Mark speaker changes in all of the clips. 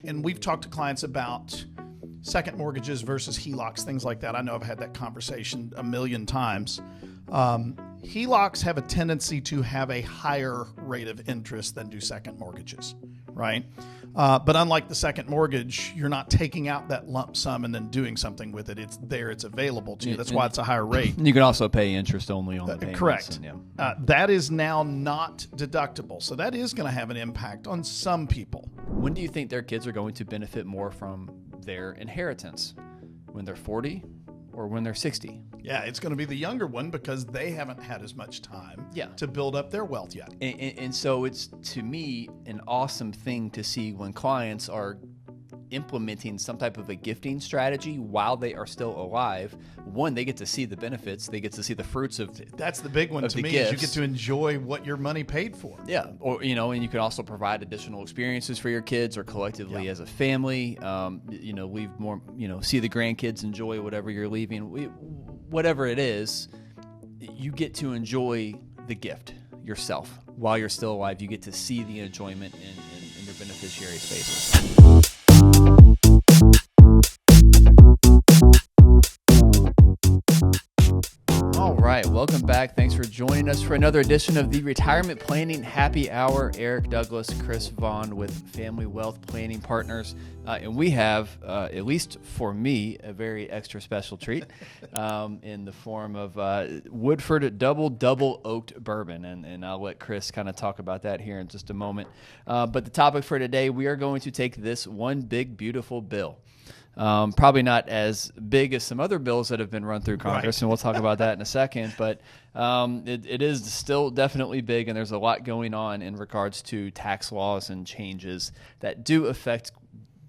Speaker 1: And we've talked to clients about second mortgages versus HELOCs, things like that. I know I've had that conversation a million times. HELOCs have a tendency to have a higher rate of interest than do second mortgages, right? But unlike the second mortgage, you're not taking out that lump sum and then doing something with it. It's there. It's available to you. That's why it's a higher rate.
Speaker 2: You can also pay interest only on the payments.
Speaker 1: Correct.
Speaker 2: And,
Speaker 1: that is now not deductible. So that is going to have an impact on some people.
Speaker 2: When do you think their kids are going to benefit more from their inheritance? When they're 40 or when they're 60?
Speaker 1: Yeah, it's going to be the younger one because they haven't had as much time to build up their wealth yet.
Speaker 2: And so it's, to me, an awesome thing to see when clients are implementing some type of a gifting strategy while they are still alive. One, they get to see the benefits. They get to see the fruits of
Speaker 1: That's the big one to me, is you get to enjoy what your money paid for.
Speaker 2: Yeah. Or, and you can also provide additional experiences for your kids or collectively as a family. Leave more, see the grandkids enjoy whatever you're leaving. Whatever it is, you get to enjoy the gift yourself while you're still alive. You get to see the enjoyment in your beneficiary's faces. All right, welcome back. Thanks for joining us for another edition of the Retirement Planning Happy Hour. Eric Douglas, Chris Vaughn with Family Wealth Planning Partners. And we have, at least for me, a very extra special treat in the form of Woodford Double Oaked Bourbon. And I'll let Chris kind of talk about that here in just a moment. But the topic for today, we are going to take this one big, beautiful bill. Probably not as big as some other bills that have been run through Congress, and we'll talk about that in a second. But it is still definitely big, and there's a lot going on in regards to tax laws and changes that do affect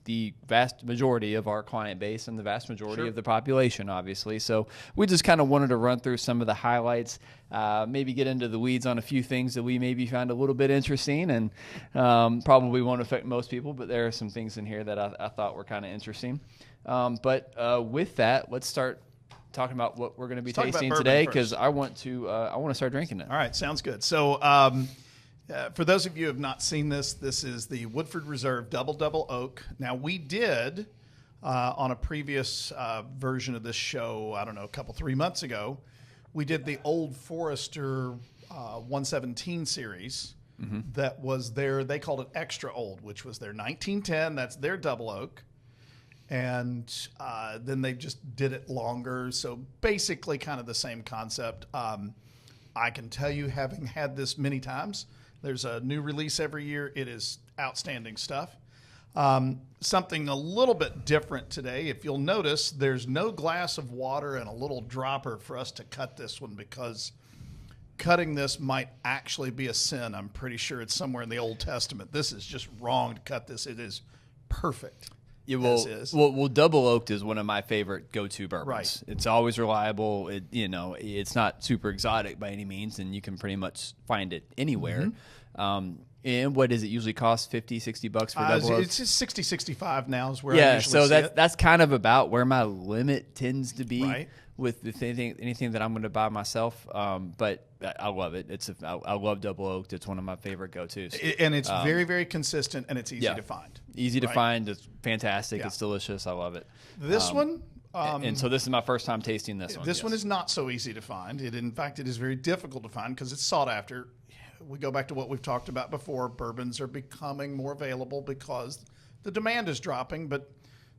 Speaker 2: the vast majority of our client base and the vast majority of the population, obviously. So we just kind of wanted to run through some of the highlights, maybe get into the weeds on a few things that we maybe found a little bit interesting and probably won't affect most people, but there are some things in here that I thought were kind of interesting. But with that, let's start talking about what we're going to be tasting today, because I want to start drinking it.
Speaker 1: All right, sounds good. So for those of you who have not seen this, this is the Woodford Reserve Double Oak. Now, we did, on a previous version of this show, I don't know, 3 months ago, we did the Old Forester 117 series that was they called it Extra Old, which was their 1910. That's their Double Oak. And then they just did it longer. So basically kind of the same concept. I can tell you, having had this many times, there's a new release every year. It is outstanding stuff. Something a little bit different today. If you'll notice, there's no glass of water and a little dropper for us to cut this one, because cutting this might actually be a sin. I'm pretty sure it's somewhere in the Old Testament. This is just wrong to cut this. It is perfect.
Speaker 2: Well, Double Oaked is one of my favorite go-to bourbons.
Speaker 1: Right.
Speaker 2: It's always reliable. It's not super exotic by any means, and you can pretty much find it anywhere. And what does it usually cost? $50-$60 for Double Oaked?
Speaker 1: It's just 60, 65 now is where I usually
Speaker 2: so
Speaker 1: see it.
Speaker 2: that's kind of about where my limit tends to be with anything that I'm going to buy myself. But I love it. I love Double Oaked. It's one of my favorite go-tos.
Speaker 1: And it's very, very consistent, and it's easy to find.
Speaker 2: Easy to find. It's fantastic. Yeah. It's delicious. I love it.
Speaker 1: This one...
Speaker 2: and so this is my first time tasting this one.
Speaker 1: This one is not so easy to find. In fact, it is very difficult to find because it's sought after. We go back to what we've talked about before. Bourbons are becoming more available because the demand is dropping, but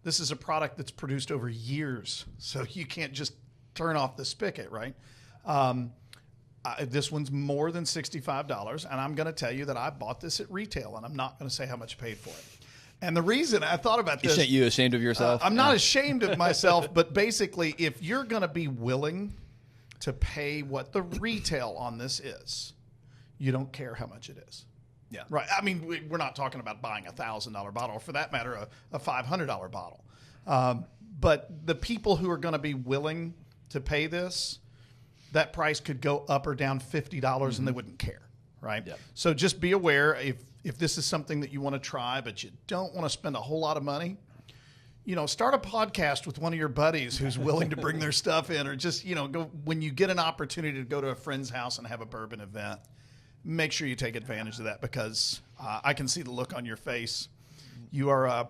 Speaker 1: this is a product that's produced over years, so you can't just turn off the spigot, right? This one's more than $65, and I'm going to tell you that I bought this at retail, and I'm not going to say how much I paid for it. And the reason I thought about this...
Speaker 2: You ashamed of yourself?
Speaker 1: I'm not ashamed of myself, but basically, if you're going to be willing to pay what the retail on this is, you don't care how much it is.
Speaker 2: Yeah.
Speaker 1: Right. I mean, we're not talking about buying a $1,000 bottle, or for that matter, a $500 bottle. But the people who are going to be willing to pay this, that price could go up or down $50 and they wouldn't care. Right.
Speaker 2: Yeah.
Speaker 1: So just be aware, if this is something that you want to try, but you don't want to spend a whole lot of money, start a podcast with one of your buddies who's willing to bring their stuff in, or just, go when you get an opportunity to go to a friend's house and have a bourbon event. Make sure you take advantage of that, because I can see the look on your face. you are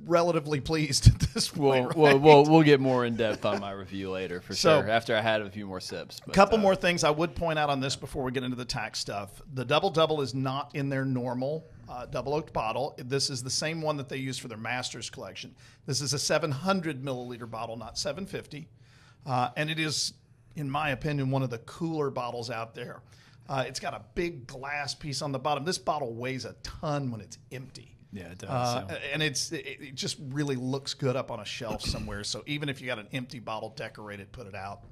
Speaker 1: relatively pleased at this point.
Speaker 2: We'll get more in depth on my review later for
Speaker 1: So-
Speaker 2: sure. After I had a few more sips.
Speaker 1: A couple more things I would point out on this before we get into the tax stuff. The double is not in their normal double oaked bottle. This is the same one that they use for their Masters collection. This is a 700 milliliter bottle, not 750. And it is, in my opinion, one of the cooler bottles out there. It's got a big glass piece on the bottom. This bottle weighs a ton when it's empty.
Speaker 2: Yeah, it does.
Speaker 1: And it just really looks good up on a shelf somewhere. So even if you got an empty bottle, decorate it, put it out,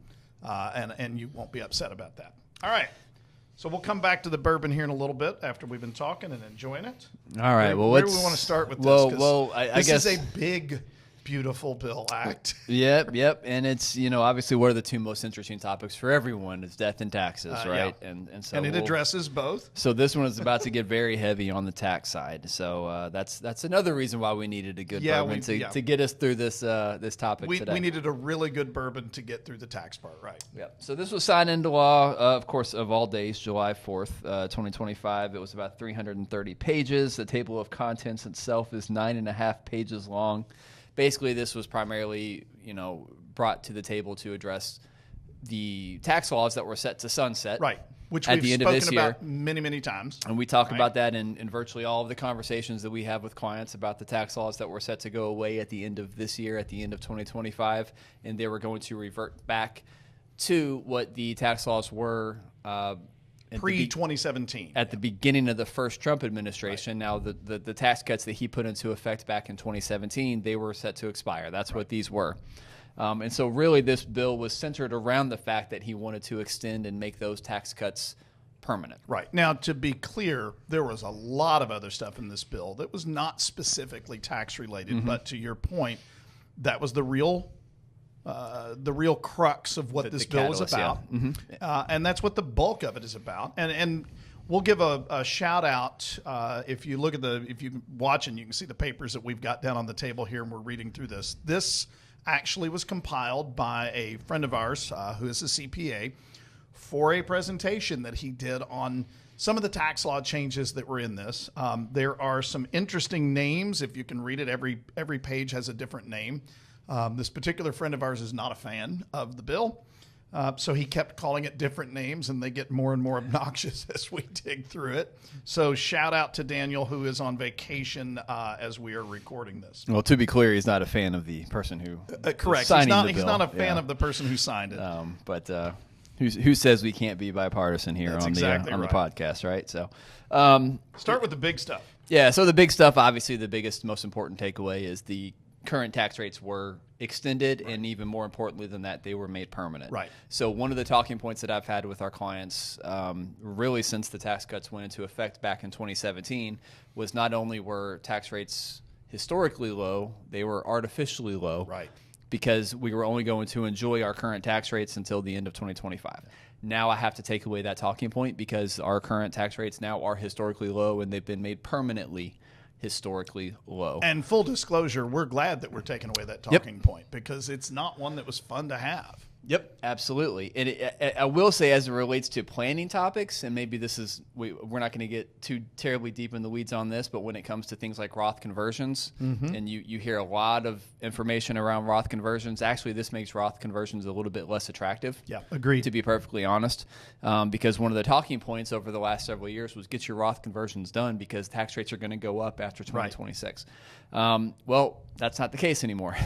Speaker 1: and you won't be upset about that. All right. So we'll come back to the bourbon here in a little bit after we've been talking and enjoying it.
Speaker 2: All right.
Speaker 1: Where do we want to start with this? 'Cause
Speaker 2: I
Speaker 1: this
Speaker 2: guess
Speaker 1: is a big, beautiful bill act.
Speaker 2: Yep. And it's, obviously what are the two most interesting topics for everyone is death and taxes, right?
Speaker 1: Yeah.
Speaker 2: And so
Speaker 1: And it addresses both.
Speaker 2: So this one is about to get very heavy on the tax side. So that's another reason why we needed a good bourbon to get us through this this topic today.
Speaker 1: We needed a really good bourbon to get through the tax part, right?
Speaker 2: Yep. So this was signed into law, of course, of all days, July 4th, 2025. It was about 330 pages. The table of contents itself is 9.5 pages long. Basically, this was primarily, brought to the table to address the tax laws that were set to sunset.
Speaker 1: Right. Which
Speaker 2: at
Speaker 1: we've
Speaker 2: the end of this
Speaker 1: spoken
Speaker 2: year.
Speaker 1: about many, many times.
Speaker 2: And we talk about that in virtually all of the conversations that we have with clients about the tax laws that were set to go away at the end of this year, at the end of 2025, and they were going to revert back to what the tax laws were
Speaker 1: Pre-2017.
Speaker 2: at the beginning of the first Trump administration. Right. Now, the tax cuts that he put into effect back in 2017, they were set to expire. That's what these were. And so really this bill was centered around the fact that he wanted to extend and make those tax cuts permanent.
Speaker 1: Right. Now, to be clear, there was a lot of other stuff in this bill that was not specifically tax related, but to your point, that was the real crux of what this bill was about. Yeah. And that's what the bulk of it is about. And we'll give a shout out. If you look at if you're watching, you can see the papers that we've got down on the table here, and we're reading through this. This actually was compiled by a friend of ours who is a CPA for a presentation that he did on some of the tax law changes that were in this. There are some interesting names. If you can read it, every page has a different name. This particular friend of ours is not a fan of the bill. So he kept calling it different names, and they get more and more obnoxious as we dig through it. So shout out to Daniel, who is on vacation as we are recording this.
Speaker 2: Well, to be clear, he's not a fan of the person who
Speaker 1: correct.
Speaker 2: Signing the
Speaker 1: he's
Speaker 2: bill.
Speaker 1: not a fan of the person who signed it.
Speaker 2: But who says we can't be bipartisan here on the podcast, right? So
Speaker 1: start with the big stuff.
Speaker 2: Yeah. So the big stuff, obviously, the biggest, most important takeaway is the current tax rates were extended, and even more importantly than that, they were made permanent.
Speaker 1: Right.
Speaker 2: So one of the talking points that I've had with our clients, really since the tax cuts went into effect back in 2017, was not only were tax rates historically low, they were artificially low.
Speaker 1: Right.
Speaker 2: Because we were only going to enjoy our current tax rates until the end of 2025. Now I have to take away that talking point because our current tax rates now are historically low, and they've been made permanently historically low.
Speaker 1: And full disclosure, we're glad that we're taking away that talking point because it's not one that was fun to have.
Speaker 2: Yep, absolutely. And I will say, as it relates to planning topics, and maybe this is we're not going to get too terribly deep in the weeds on this, but when it comes to things like Roth conversions, and you hear a lot of information around Roth conversions, actually this makes Roth conversions a little bit less attractive.
Speaker 1: Yeah, agreed.
Speaker 2: To be perfectly honest, because one of the talking points over the last several years was get your Roth conversions done because tax rates are going to go up after 2026. Right. Well, that's not the case anymore.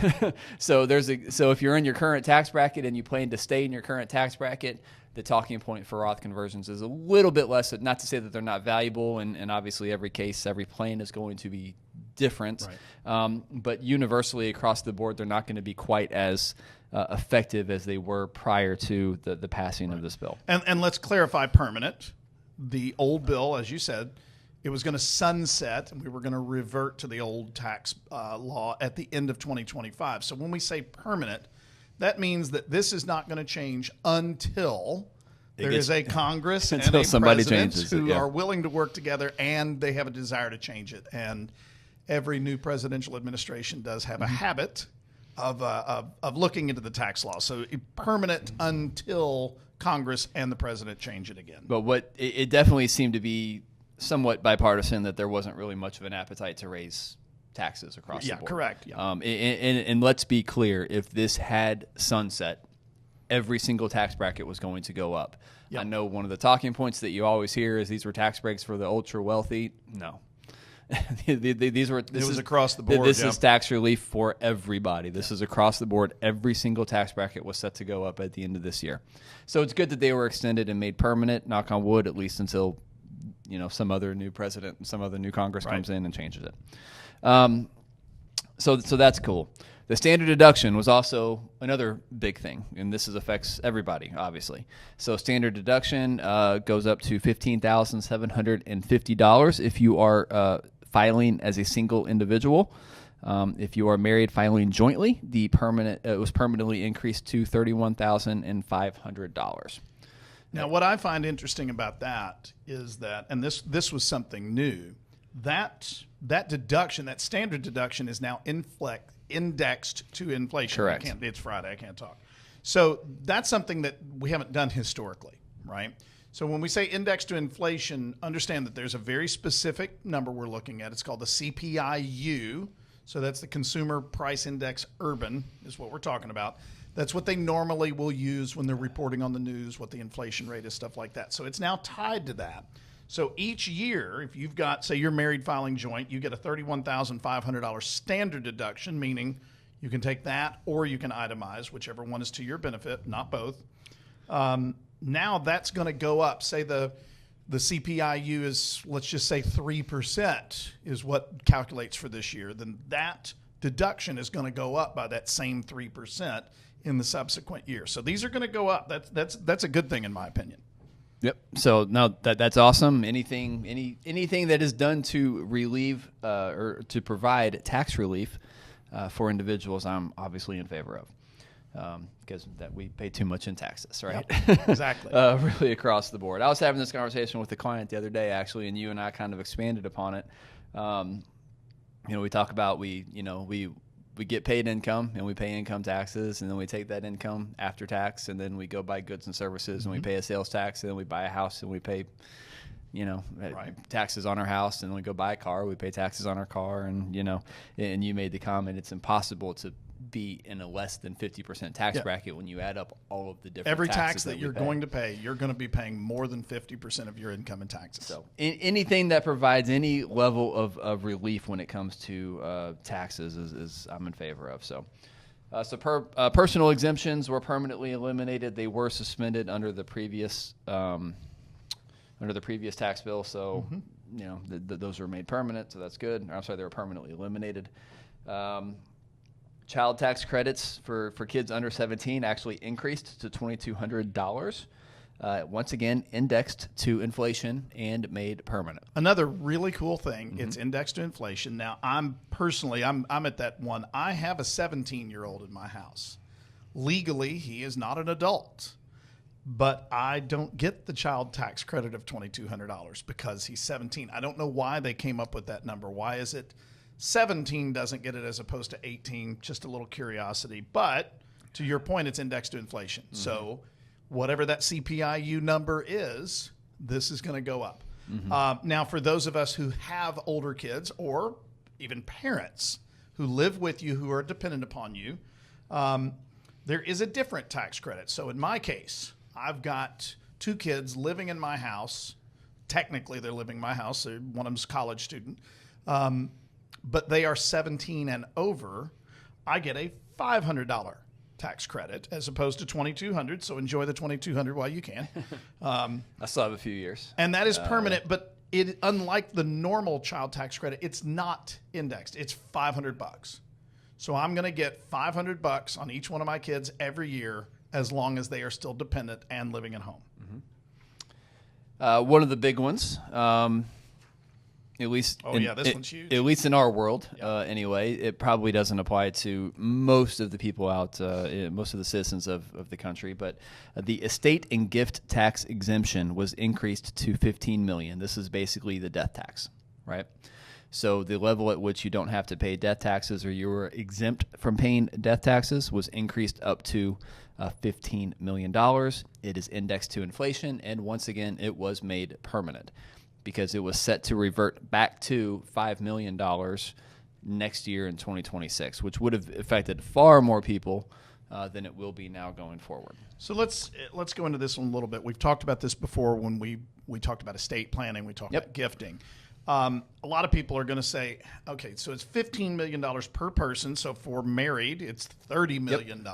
Speaker 2: So if you're in your current tax bracket and you plan to stay in your current tax bracket, the talking point for Roth conversions is a little bit less. Not to say that they're not valuable, and obviously every case, every plan is going to be different. Right. But universally across the board, they're not going to be quite as effective as they were prior to the passing of this bill.
Speaker 1: And let's clarify permanent. The old bill, as you said, it was going to sunset, and we were going to revert to the old tax law at the end of 2025. So when we say permanent, that means that this is not going to change until there is a Congress and a president who are willing to work together, and they have a desire to change it. And every new presidential administration does have a habit of looking into the tax law. So permanent until Congress and the president change it again.
Speaker 2: But it definitely seemed to be somewhat bipartisan that there wasn't really much of an appetite to raise taxes across the board.
Speaker 1: Yeah, correct. Yeah.
Speaker 2: And let's be clear, if this had sunset, every single tax bracket was going to go up. Yep. I know one of the talking points that you always hear is these were tax breaks for the ultra wealthy. No. This was
Speaker 1: across the board.
Speaker 2: This is tax relief for everybody. This is across the board. Every single tax bracket was set to go up at the end of this year. So it's good that they were extended and made permanent, knock on wood, at least until some other new president and some other new Congress comes in and changes it. So that's cool. The standard deduction was also another big thing, and this affects everybody, obviously. So standard deduction goes up to $15,750 if you are filing as a single individual. If you are married filing jointly, it was permanently increased to $31,500.
Speaker 1: Now, what I find interesting about that is that, and this was something new, that deduction, that standard deduction, is now indexed to inflation.
Speaker 2: Correct.
Speaker 1: It's Friday. I can't talk. So that's something that we haven't done historically, right? So when we say indexed to inflation, understand that there's a very specific number we're looking at. It's called the CPI-U. So that's the Consumer Price Index Urban is what we're talking about. That's what they normally will use when they're reporting on the news, what the inflation rate is, stuff like that. So it's now tied to that. So each year, if you've got, say you're married filing joint, you get a $31,500 standard deduction, meaning you can take that or you can itemize, whichever one is to your benefit, not both. Now that's going to go up. Say the CPI-U is, let's just say 3% is what calculates for this year. Then that deduction is going to go up by that same 3% in the subsequent year. So these are going to go up. That's a good thing in my opinion.
Speaker 2: Yep. So now that's awesome. Anything that is done to relieve or to provide tax relief for individuals, I'm obviously in favor of, because that we pay too much in taxes, right?
Speaker 1: Yep, exactly.
Speaker 2: Really across the board. I was having this conversation with a client the other day, actually, and you and I kind of expanded upon it. We talk about we get paid income and we pay income taxes, and then we take that income after tax, and then we go buy goods and services, and we pay a sales tax, and then we buy a house and we pay, taxes on our house, and then we go buy a car, we pay taxes on our car, and and you made the comment it's impossible to be in a less than 50% tax bracket when you add up all of the different
Speaker 1: every
Speaker 2: taxes
Speaker 1: tax that you're going to pay, you're going to be paying more than 50% of your income in taxes.
Speaker 2: So anything that provides any level of relief when it comes to taxes is I'm in favor of. So personal exemptions were permanently eliminated. They were suspended under the previous tax bill. So those were made permanent. So that's good. I'm sorry, they were permanently eliminated. Child tax credits for kids under 17 actually increased to $2,200. Once again, indexed to inflation and made permanent.
Speaker 1: Another really cool thing, it's indexed to inflation. Now, I'm at that one. I have a 17-year-old in my house. Legally, he is not an adult, but I don't get the child tax credit of $2,200 because he's 17. I don't know why they came up with that number. Why is it 17 doesn't get it as opposed to 18? Just a little curiosity. But to your point, it's indexed to inflation. So whatever that CPI-U number is, this is going to go up. Now, for those of us who have older kids or even parents who live with you who are dependent upon you, there is a different tax credit. So in my case, I've got 2 kids living in my house. Technically, they're living in my house. One of them's a college student. But they are 17 and over. I get a $500 tax credit as opposed to $2,200. So enjoy the $2,200 while you can.
Speaker 2: I still have a few years.
Speaker 1: And that is permanent, but unlike the normal child tax credit, it's not indexed. It's $500. So I'm going to get $500 on each one of my kids every year as long as they are still dependent and living at home.
Speaker 2: One of the big ones, at least
Speaker 1: this one's huge.
Speaker 2: At least in our world, anyway, it probably doesn't apply to most of the people out, most of the citizens of the country. But the estate and gift tax exemption was increased to $15 million. This is basically the death tax, right? So the level at which you don't have to pay death taxes or you were exempt from paying death taxes was increased up to $15 million. It is indexed to inflation, and once again, it was made permanent, because it was set to revert back to $5 million next year in 2026, which would have affected far more people than it will be now going forward.
Speaker 1: So let's go into this one a little bit. We've talked about this before when we talked about estate planning. We talked about gifting. A lot of people are going to say, okay, so it's $15 million per person. So for married, it's $30 million.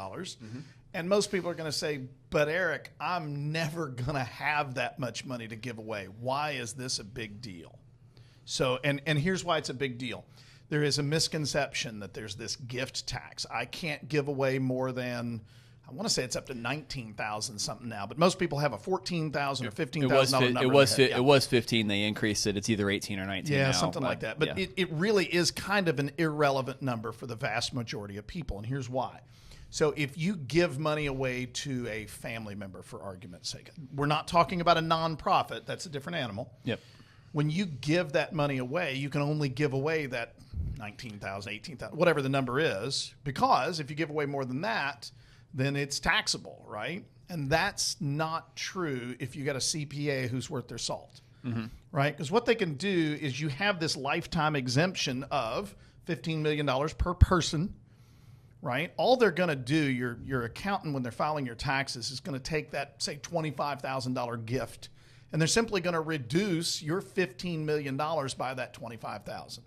Speaker 1: And most people are going to say, but Eric, I'm never going to have that much money to give away. Why is this a big deal? So, and here's why it's a big deal. There is a misconception that there's this gift tax. I can't give away more than, I want to say it's up to 19,000 something now, but most people have a $14,000 or $15,000 number.
Speaker 2: It was 15. They increased it. It's either 18 or 19 now.
Speaker 1: Yeah, something like that. But it really is kind of an irrelevant number for the vast majority of people, and here's why. So if you give money away to a family member, for argument's sake, we're not talking about a nonprofit. That's a different animal.
Speaker 2: Yep.
Speaker 1: When you give that money away, you can only give away that 19,000, 18,000, whatever the number is, because if you give away more than that, then it's taxable, right? And that's not true if you got a CPA who's worth their salt, right? Because what they can do is you have this lifetime exemption of $15 million per person, right? All they're going to do, your accountant, when they're filing your taxes, is going to take that, say, $25,000 gift, and they're simply going to reduce your $15 million by that $25,000.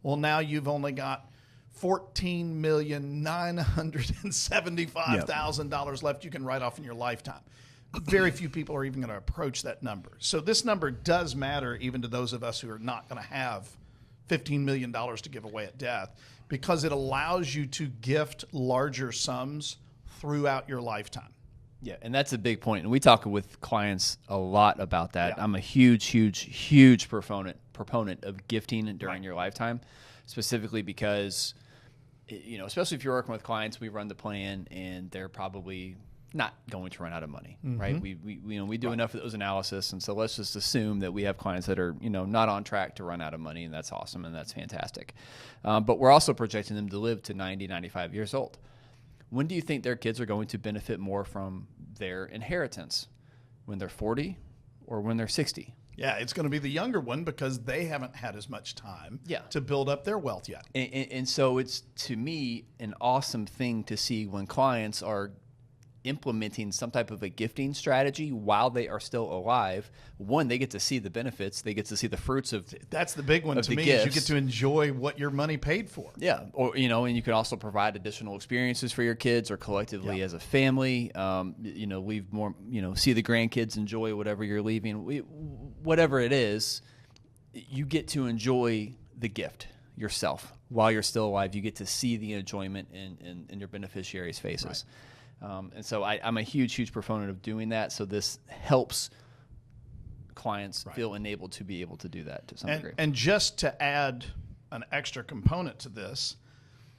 Speaker 1: Well, now you've only got $14,975,000 left you can write off in your lifetime. Very few people are even going to approach that number. So this number does matter even to those of us who are not going to have $15 million to give away at death, because it allows you to gift larger sums throughout your lifetime.
Speaker 2: Yeah, and that's a big point. And we talk with clients a lot about that.
Speaker 1: Yeah.
Speaker 2: I'm a huge proponent of gifting during your lifetime, specifically because, especially if you're working with clients, we run the plan and they're probably not going to run out of money, right? We do enough of those analysis, and so let's just assume that we have clients that are not on track to run out of money, and that's awesome and that's fantastic. But we're also projecting them to live to 90, 95 years old. When do you think their kids are going to benefit more from their inheritance? When they're 40 or when they're 60?
Speaker 1: Yeah, it's going to be the younger one because they haven't had as much time to build up their wealth yet.
Speaker 2: And so it's, to me, an awesome thing to see when clients are implementing some type of a gifting strategy while they are still alive. One, they get to see the benefits. They get to see the fruits of
Speaker 1: that's the big one to me. Is you get to enjoy what your money paid for.
Speaker 2: Yeah, or and you can also provide additional experiences for your kids or collectively as a family. Leave more. See the grandkids enjoy whatever you're leaving. Whatever it is, you get to enjoy the gift yourself while you're still alive. You get to see the enjoyment in your beneficiaries' faces. Right. And so I'm a huge proponent of doing that. So this helps clients feel enabled to be able to do that to some degree.
Speaker 1: And just to add an extra component to this,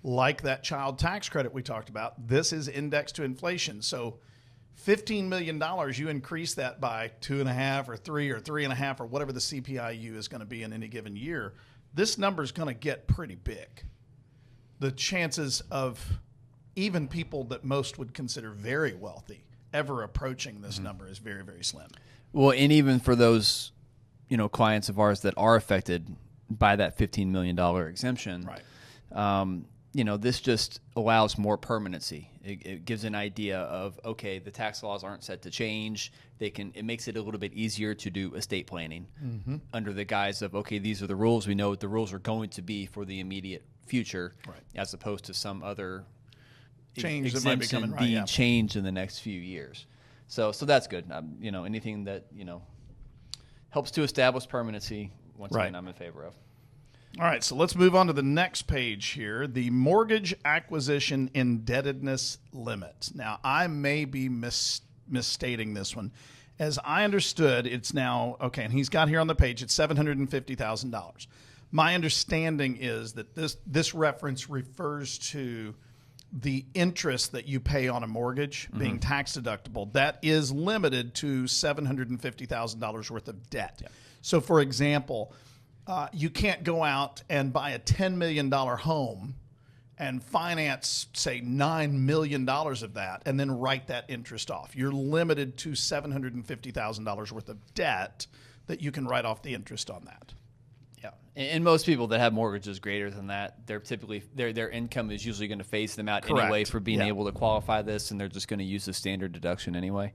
Speaker 1: like that child tax credit we talked about, this is indexed to inflation. So $15 million, you increase that by 2.5 or 3 or 3.5 or whatever the CPIU is going to be in any given year, this number is going to get pretty big. The chances of even people that most would consider very wealthy ever approaching this number is very, very slim.
Speaker 2: Well, and even for those, clients of ours that are affected by that $15 million exemption, this just allows more permanency. It gives an idea of, okay, the tax laws aren't set to change. It makes it a little bit easier to do estate planning under the guise of, okay, these are the rules. We know what the rules are going to be for the immediate future, as opposed to some other
Speaker 1: change that might be coming,
Speaker 2: being changed in the next few years. So that's good. Anything that helps to establish permanency, once again, I'm in favor of.
Speaker 1: All right, so let's move on to the next page here, the mortgage acquisition indebtedness limit. Now, I may be misstating this one. As I understood, it's now, okay, and he's got here on the page, it's $750,000. My understanding is that this reference refers to the interest that you pay on a mortgage being tax deductible. That is limited to $750,000 worth of debt. Yeah. So, for example, you can't go out and buy a $10 million home and finance, say, $9 million of that and then write that interest off. You're limited to $750,000 worth of debt that you can write off the interest on that.
Speaker 2: Yeah, And most people that have mortgages greater than that, they're typically their income is usually going to phase them out anyway for being able to qualify this, and they're just going to use the standard deduction anyway.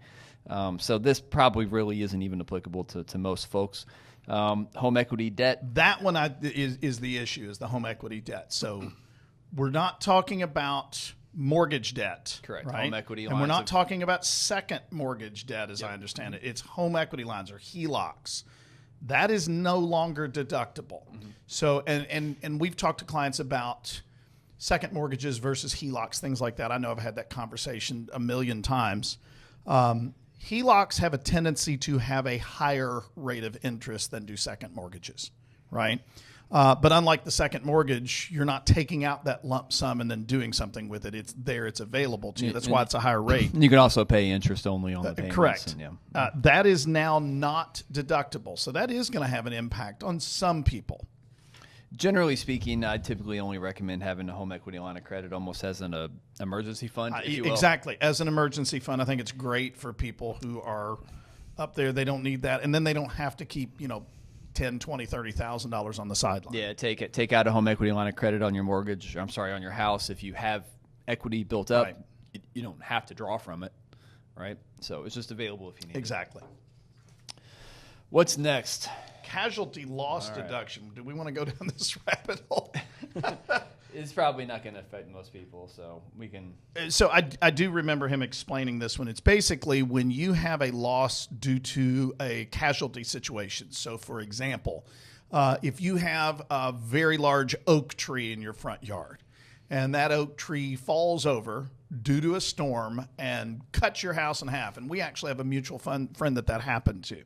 Speaker 2: So this probably really isn't even applicable to most folks. Home equity debt.
Speaker 1: That one is the issue, is the home equity debt. So we're not talking about mortgage debt.
Speaker 2: Correct.
Speaker 1: Right?
Speaker 2: Home equity lines.
Speaker 1: And we're not talking about second mortgage debt, as I understand it. It's home equity lines or HELOCs. That is no longer deductible. So, and we've talked to clients about second mortgages versus HELOCs, things like that. I know I've had that conversation a million times. HELOCs have a tendency to have a higher rate of interest than do second mortgages, right? But unlike the second mortgage, you're not taking out that lump sum and then doing something with it. It's there. It's available to you. That's why it's a higher rate.
Speaker 2: You can also pay interest only on the payments.
Speaker 1: Correct.
Speaker 2: And,
Speaker 1: that is now not deductible. So that is going to have an impact on some people.
Speaker 2: Generally speaking, I typically only recommend having a home equity line of credit almost as an emergency fund, if you will.
Speaker 1: Exactly. As an emergency fund, I think it's great for people who are up there. They don't need that. And then they don't have to keep, $10,000, $20,000, $30,000 on the sideline.
Speaker 2: Yeah, take out a home equity line of credit on your mortgage. On your house. If you have equity built up,
Speaker 1: Right.
Speaker 2: you don't have to draw from it, right? So it's just available if you need
Speaker 1: Exactly.
Speaker 2: it. What's next?
Speaker 1: Casualty loss deduction. Do we want to go down this rabbit hole?
Speaker 2: It's probably not going to affect most people, so we can.
Speaker 1: So I do remember him explaining this one. It's basically when you have a loss due to a casualty situation. So, for example, if you have a very large oak tree in your front yard and that oak tree falls over due to a storm and cuts your house in half, and we actually have a mutual friend that happened to.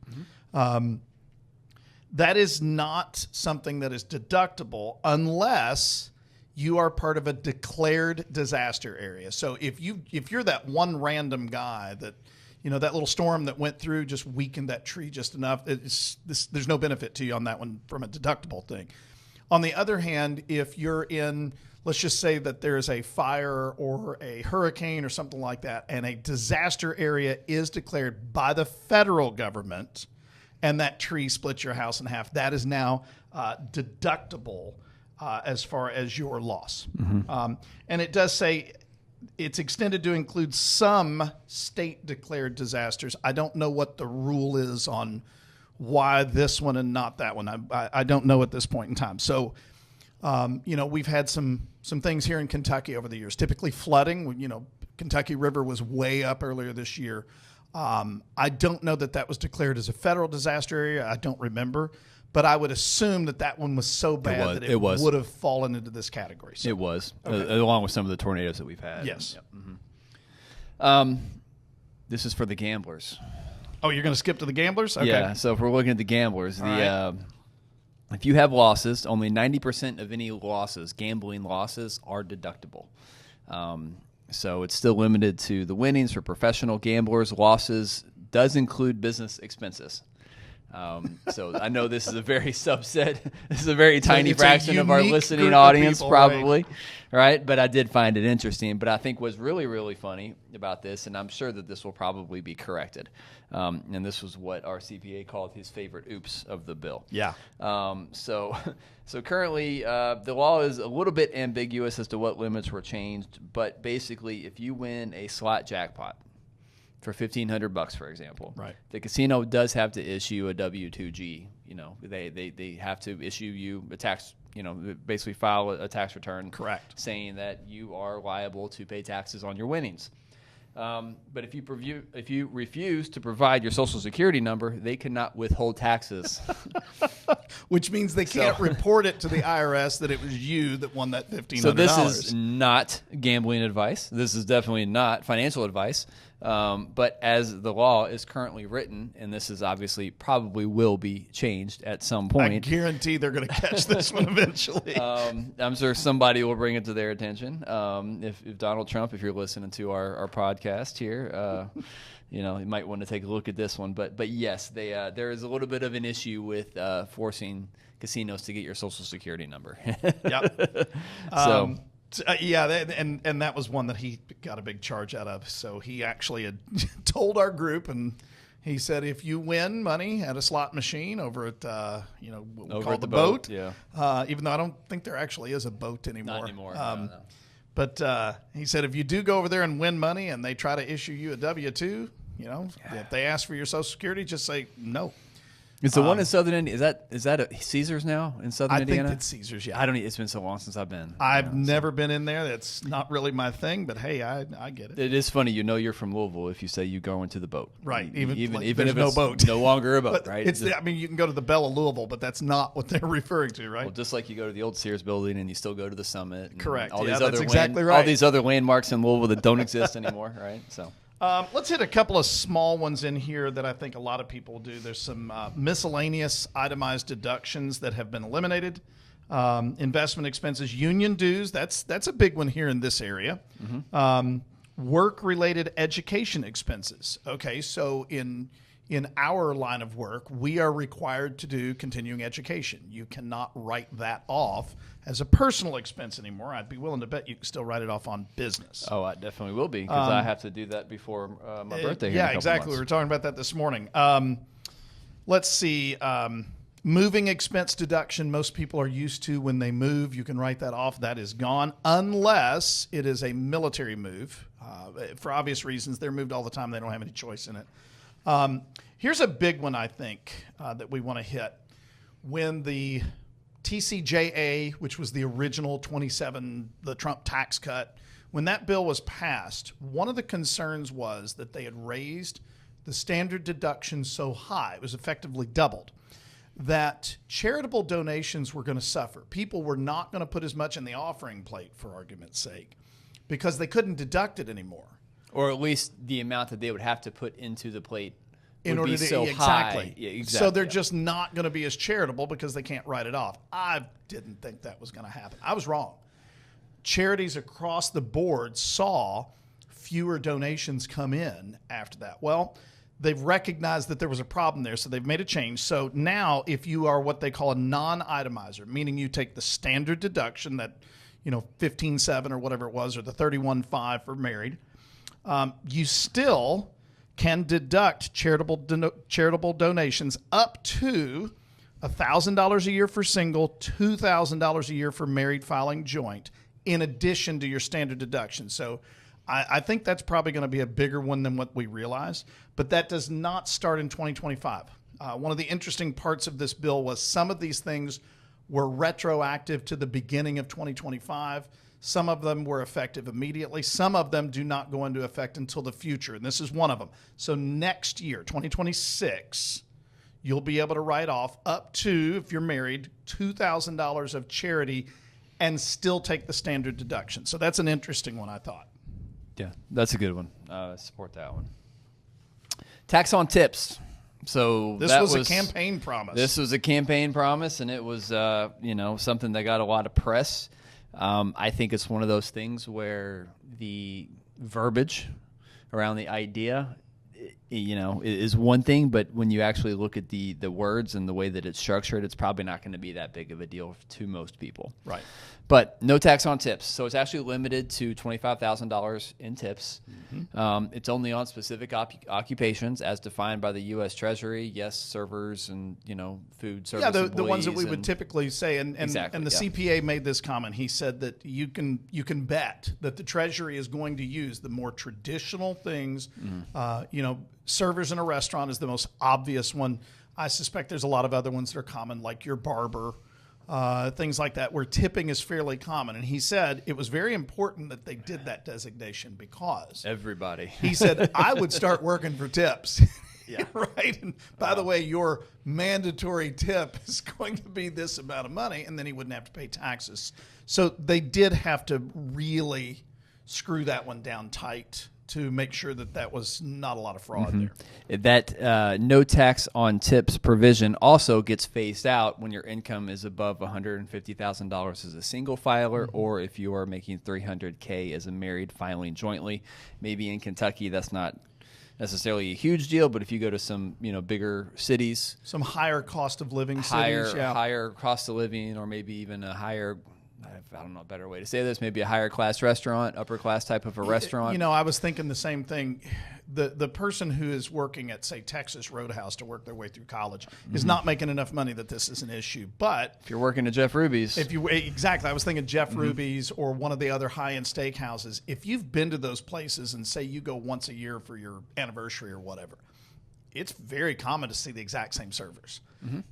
Speaker 1: That is not something that is deductible unless you are part of a declared disaster area. So if you're that one random guy that, that little storm that went through just weakened that tree just enough, there's no benefit to you on that one from a deductible thing. On the other hand, if you're in, let's just say that there is a fire or a hurricane or something like that, and a disaster area is declared by the federal government, and that tree splits your house in half, that is now deductible as far as your loss. And it does say it's extended to include some state-declared disasters. I don't know what the rule is on why this one and not that one. I don't know at this point in time. So, we've had some things here in Kentucky over the years. Typically flooding. Kentucky River was way up earlier this year. I don't know that was declared as a federal disaster area. I don't remember. But I would assume that one was so bad that it would have fallen into this category. So.
Speaker 2: It was, along with some of the tornadoes that we've had.
Speaker 1: Yes.
Speaker 2: Yep. This is for the gamblers.
Speaker 1: Oh, you're going to skip to the gamblers? Okay.
Speaker 2: Yeah, so if we're looking at the gamblers,
Speaker 1: right.
Speaker 2: If you have losses, only 90% of any losses, gambling losses, are deductible. So it's still limited to the winnings for professional gamblers. Losses does include business expenses. So I know this is a very subset. This is a very tiny fraction of our listening audience,
Speaker 1: people,
Speaker 2: probably, right? But I did find it interesting. But I think what's really, really funny about this, and I'm sure that this will probably be corrected, and this was what our CPA called his favorite oops of the bill.
Speaker 1: Yeah.
Speaker 2: So currently the law is a little bit ambiguous as to what limits were changed. But basically, if you win a slot jackpot for $1,500, for example,
Speaker 1: right,
Speaker 2: the casino does have to issue a W-2G. They have to issue you a tax. Basically file a tax return,
Speaker 1: correct,
Speaker 2: saying that you are liable to pay taxes on your winnings. But if you refuse to provide your Social Security number, they cannot withhold taxes.
Speaker 1: Which means they can't report it to the IRS that it was you that won that $1,500.
Speaker 2: So this is not gambling advice. This is definitely not financial advice. But as the law is currently written, and this is obviously probably will be changed at some point.
Speaker 1: I guarantee they're going to catch this one eventually.
Speaker 2: I'm sure somebody will bring it to their attention. If Donald Trump, if you're listening to our podcast here, you might want to take a look at this one. But yes, there is a little bit of an issue with forcing casinos to get your Social Security number.
Speaker 1: Yep.
Speaker 2: So.
Speaker 1: And that was one that he got a big charge out of. So he actually had told our group, and He said if you win money at a slot machine over at we'll call
Speaker 2: at
Speaker 1: the boat.
Speaker 2: Yeah.
Speaker 1: Even though I don't think there actually is a boat anymore.
Speaker 2: Not anymore. No.
Speaker 1: But he said if you do go over there and win money and they try to issue you a W-2, if they ask for your Social Security, just say no.
Speaker 2: Is the one in Southern Indiana? Is that a Caesars now in Southern Indiana?
Speaker 1: I think it's Caesars. Yeah,
Speaker 2: It's been so long since I've been.
Speaker 1: I've never been in there. That's not really my thing. But hey, I get it.
Speaker 2: It is funny. You're from Louisville if you say you go into the boat.
Speaker 1: Right. Even
Speaker 2: if
Speaker 1: no
Speaker 2: it's
Speaker 1: boat.
Speaker 2: No longer a boat. Right.
Speaker 1: You can go to the Bell of Louisville, but that's not what they're referring to, right?
Speaker 2: Well, just like you go to the old Sears building and you still go to the Summit. And
Speaker 1: correct.
Speaker 2: That's
Speaker 1: exactly right.
Speaker 2: All these other landmarks in Louisville that don't exist anymore. Right. So.
Speaker 1: Let's hit a couple of small ones in here that I think a lot of people do. There's some miscellaneous itemized deductions that have been eliminated. Investment expenses, union dues. That's a big one here in this area. Mm-hmm. Work-related education expenses. Okay, so in our line of work, we are required to do continuing education. You cannot write that off as a personal expense anymore. I'd be willing to bet you can still write it off on business.
Speaker 2: Oh, I definitely will be because I have to do that before my birthday. Here in a couple
Speaker 1: exactly.
Speaker 2: months.
Speaker 1: We were talking about that this morning. Let's see. Moving expense deduction, most people are used to when they move. You can write that off. That is gone unless it is a military move. For obvious reasons, they're moved all the time. They don't have any choice in it. Here's a big one, I think, that we want to hit. When the TCJA, which was the original 27, the Trump tax cut, when that bill was passed, one of the concerns was that they had raised the standard deduction so high, it was effectively doubled, that charitable donations were going to suffer. People were not going to put as much in the offering plate, for argument's sake, because they couldn't deduct it anymore.
Speaker 2: Or at least the amount that they would have to put into the plate
Speaker 1: in order to
Speaker 2: so
Speaker 1: exactly.
Speaker 2: High. Yeah, exactly.
Speaker 1: So they're just not going to be as charitable because they can't write it off. I didn't think that was going to happen. I was wrong. Charities across the board saw fewer donations come in after that. Well, they've recognized that there was a problem there, so they've made a change. So now if you are what they call a non-itemizer, meaning you take the standard deduction that, 15.7 or whatever it was, or the 31.5 for married, you still can deduct charitable donations up to $1,000 a year for single, $2,000 a year for married filing joint, in addition to your standard deduction. So I think that's probably going to be a bigger one than what we realize, but that does not start in 2025. One of the interesting parts of this bill was some of these things were retroactive to the beginning of 2025. Some of them were effective immediately. Some of them do not go into effect until the future, and this is one of them. So next year, 2026, you'll be able to write off up to, if you're married, $2,000 of charity and still take the standard deduction. So that's an interesting one, I thought.
Speaker 2: Yeah, that's a good one. I support that one. Tax on tips. So
Speaker 1: this was a campaign promise.
Speaker 2: This was a campaign promise, and it was something that got a lot of press. I think it's one of those things where the verbiage around the idea, is one thing, but when you actually look at the words and the way that it's structured, it's probably not going to be that big of a deal to most people.
Speaker 1: Right.
Speaker 2: But no tax on tips. So it's actually limited to $25,000 in tips. Mm-hmm. It's only on specific occupations as defined by the U.S. Treasury. Yes, servers and, food service employees.
Speaker 1: Yeah, the ones that we would typically say. And the CPA made this comment. He said that you can bet that the Treasury is going to use the more traditional things. Mm-hmm. Servers in a restaurant is the most obvious one. I suspect there's a lot of other ones that are common, like your barber. Things like that, where tipping is fairly common. And he said it was very important that they did that designation because
Speaker 2: everybody.
Speaker 1: He said, I would start working for tips. Yeah. Right? And by the way, your mandatory tip is going to be this amount of money, and then he wouldn't have to pay taxes. So they did have to really screw that one down tight to make sure that was not a lot of fraud there.
Speaker 2: That no tax on tips provision also gets phased out when your income is above $150,000 as a single filer, or if you are making $300K as a married filing jointly. Maybe in Kentucky that's not necessarily a huge deal, but if you go to some bigger cities,
Speaker 1: some higher cost of living cities,
Speaker 2: higher cost of living, or maybe even a higher I don't know a better way to say this, maybe a higher class restaurant, upper class type of a restaurant.
Speaker 1: You know, I was thinking the same thing. The person who is working at, say, Texas Roadhouse to work their way through college is not making enough money that this is an issue. But
Speaker 2: if you're working at Jeff Ruby's.
Speaker 1: Exactly. I was thinking Jeff Ruby's or one of the other high-end steakhouses. If you've been to those places and say you go once a year for your anniversary or whatever, it's very common to see the exact same servers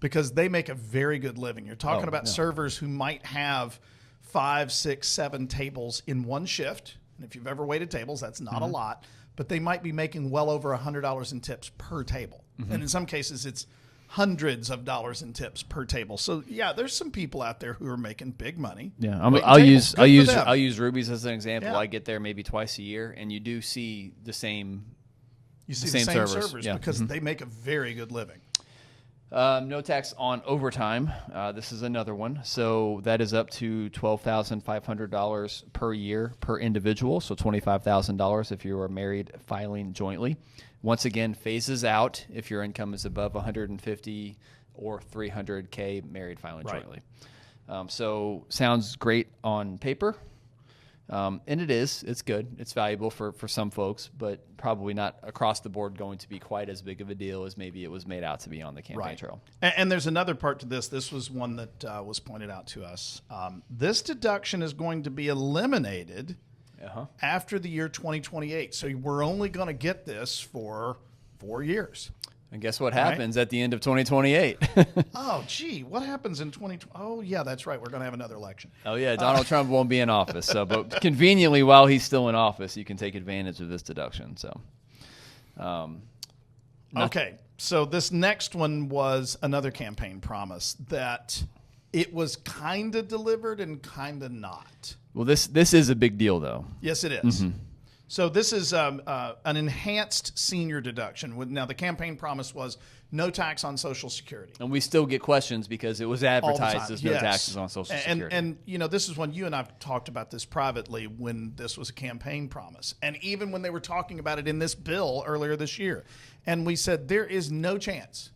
Speaker 1: because they make a very good living. You're talking about servers who might have 5, 6, 7 tables in one shift. And if you've ever waited tables, that's not a lot. But they might be making well over $100 in tips per table. And in some cases, it's hundreds of dollars in tips per table. So, yeah, there's some people out there who are making big money.
Speaker 2: Yeah, I'll use Ruby's as an example. Yeah. I get there maybe twice a year, and you do see the same
Speaker 1: You see the same servers because they make a very good living.
Speaker 2: No tax on overtime. This is another one. So that is up to $12,500 per year per individual. So $25,000 if you are married filing jointly. Once again, phases out if your income is above $150,000 or $300K married filing jointly. So sounds great on paper. And it's good. It's valuable for some folks, but probably not across the board going to be quite as big of a deal as maybe it was made out to be on the campaign trail.
Speaker 1: And there's another part to this. This was one that was pointed out to us. This deduction is going to be eliminated after the year 2028. So we're only going to get this for 4 years.
Speaker 2: And guess what happens at the end of 2028?
Speaker 1: Oh, gee, what happens in 2020? Oh, yeah, that's right. We're going to have another election.
Speaker 2: Oh, yeah, Donald Trump won't be in office. So, but conveniently, while he's still in office, you can take advantage of this deduction. So,
Speaker 1: okay, so this next one was another campaign promise that it was kind of delivered and kind of not.
Speaker 2: Well, this is a big deal, though.
Speaker 1: Yes, it is. So this is an enhanced senior deduction. Now, the campaign promise was no tax on Social Security.
Speaker 2: And we still get questions because it was advertised as no taxes on Social Security.
Speaker 1: And you know, this is when you and I have talked about this privately when this was a campaign promise. And even when they were talking about it in this bill earlier this year. And we said there is no chance.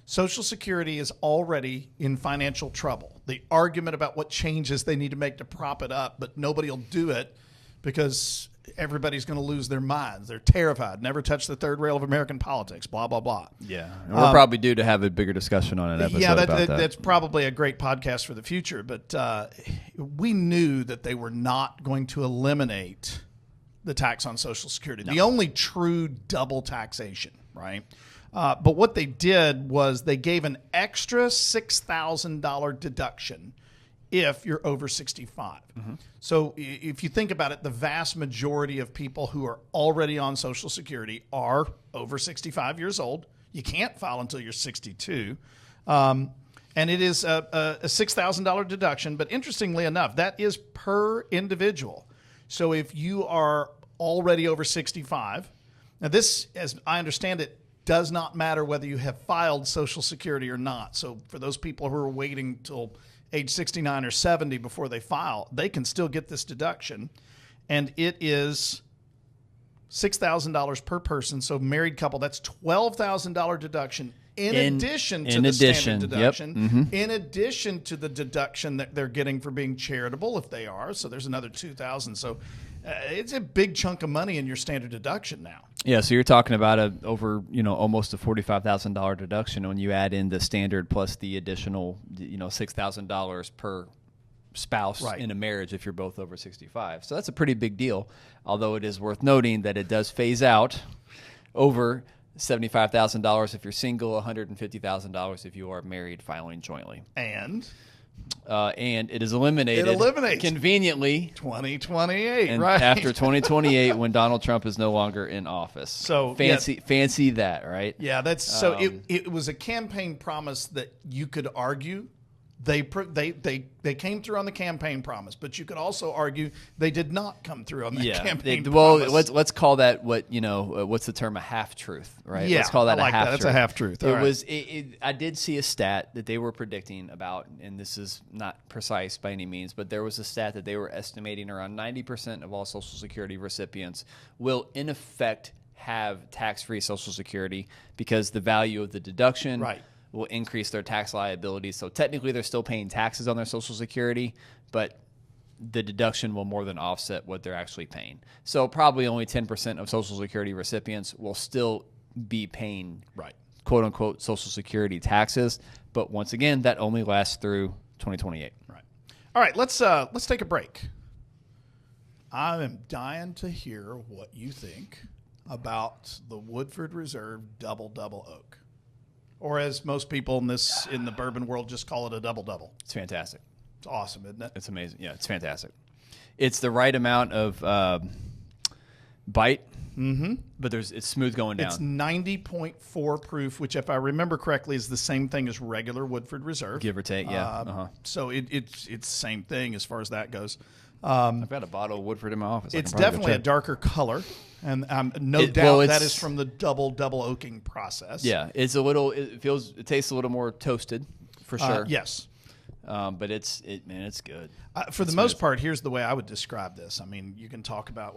Speaker 1: Social Security is already in financial trouble. The argument about what changes they need to make to prop it up, but nobody will do it because everybody's going to lose their minds. They're terrified. Never touch the third rail of American politics, blah, blah, blah.
Speaker 2: Yeah. And we're probably due to have a bigger discussion on an episode about that.
Speaker 1: That's probably a great podcast for the future. But we knew that they were not going to eliminate the tax on Social Security. No. The only true double taxation, right? But what they did was they gave an extra $6,000 deduction if you're over 65. So if you think about it, the vast majority of people who are already on Social Security are over 65 years old. You can't file until you're 62. And it is a $6,000 deduction. But interestingly enough, that is per individual. So if you are already over 65, now this, as I understand it, does not matter whether you have filed Social Security or not. So for those people who are waiting till age 69 or 70 before they file, they can still get this deduction. And it is $6,000 per person. So married couple, that's $12,000 deduction in addition to the standard deduction, in addition to the deduction that they're getting for being charitable if they are. So there's another $2,000. So it's a big chunk of money in your standard deduction now.
Speaker 2: Yeah, so you're talking about almost a $45,000 deduction when you add in the standard plus the additional $6,000 per spouse in a marriage if you're both over 65. So that's a pretty big deal. Although it is worth noting that it does phase out over $75,000 if you're single, $150,000 if you are married filing jointly.
Speaker 1: And
Speaker 2: it is eliminated.
Speaker 1: It eliminates
Speaker 2: conveniently
Speaker 1: 2028,
Speaker 2: and
Speaker 1: right?
Speaker 2: After 2028, when Donald Trump is no longer in office. So fancy that, right?
Speaker 1: Yeah, that's so. It was a campaign promise that you could argue they came through on the campaign promise, but you could also argue they did not come through on the campaign promise.
Speaker 2: Well, let's call that what's the term, a half truth, right?
Speaker 1: Yeah,
Speaker 2: let's call that
Speaker 1: I like
Speaker 2: a half
Speaker 1: that.
Speaker 2: truth.
Speaker 1: That's a half truth.
Speaker 2: I did see a stat that they were predicting about, and this is not precise by any means, but there was a stat that they were estimating around 90% of all Social Security recipients will in effect have tax-free Social Security because the value of the deduction will increase their tax liability. So technically they're still paying taxes on their Social Security, but the deduction will more than offset what they're actually paying. So probably only 10% of Social Security recipients will still be paying quote unquote Social Security taxes. But once again, that only lasts through 2028.
Speaker 1: Right. All right. Let's take a break. I am dying to hear what you think about the Woodford Reserve Double Oak, or as most people in the bourbon world just call it a double.
Speaker 2: It's fantastic.
Speaker 1: It's awesome, isn't it?
Speaker 2: It's amazing. Yeah, it's fantastic. It's the right amount of bite, but it's smooth going down.
Speaker 1: It's 90.4 proof, which, if I remember correctly, is the same thing as regular Woodford Reserve,
Speaker 2: give or take. Yeah.
Speaker 1: So it's the same thing as far as that goes.
Speaker 2: I've got a bottle of Woodford in my office.
Speaker 1: It's definitely a darker color, and no doubt that is from the double oaking process.
Speaker 2: Yeah, it's a little. It tastes a little more toasted, for sure.
Speaker 1: Yes,
Speaker 2: but it's good.
Speaker 1: For the most part, here's the way I would describe this. I mean, you can talk about,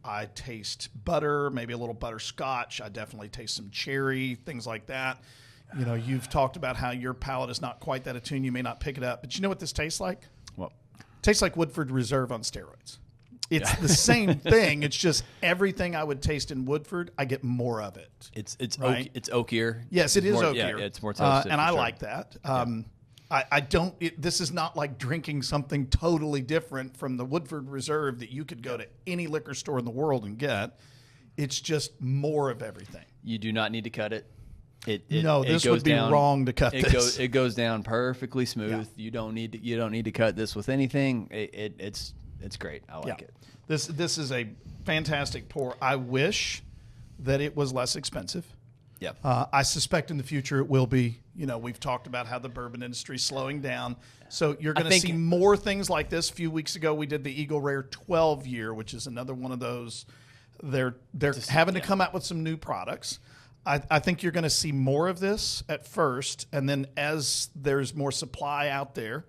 Speaker 1: I taste butter, maybe a little butterscotch. I definitely taste some cherry, things like that. You know, you've talked about how your palate is not quite that attuned. You may not pick it up, but you know what this tastes like?
Speaker 2: What?
Speaker 1: Tastes like Woodford Reserve on steroids. It's the same thing. It's just everything I would taste in Woodford, I get more of it.
Speaker 2: It's
Speaker 1: right?
Speaker 2: it's oakier.
Speaker 1: Yes, it is
Speaker 2: more,
Speaker 1: oakier.
Speaker 2: Yeah, it's more toasted.
Speaker 1: And I
Speaker 2: sure.
Speaker 1: like that. I don't. This is not like drinking something totally different from the Woodford Reserve that you could go to any liquor store in the world and get. It's just more of everything.
Speaker 2: You do not need to cut it.
Speaker 1: This would be wrong to cut this.
Speaker 2: It goes down perfectly smooth.
Speaker 1: Yeah.
Speaker 2: You don't need to cut this with anything. It's great. I like it.
Speaker 1: This is a fantastic pour. I wish that it was less expensive.
Speaker 2: Yeah.
Speaker 1: I suspect in the future it will be. You know, we've talked about how the bourbon industry is slowing down. So you're going to see more things like this. A few weeks ago, we did the Eagle Rare 12 year, which is another one of those. They're having to come out with some new products. I think you're going to see more of this at first, and then as there's more supply out there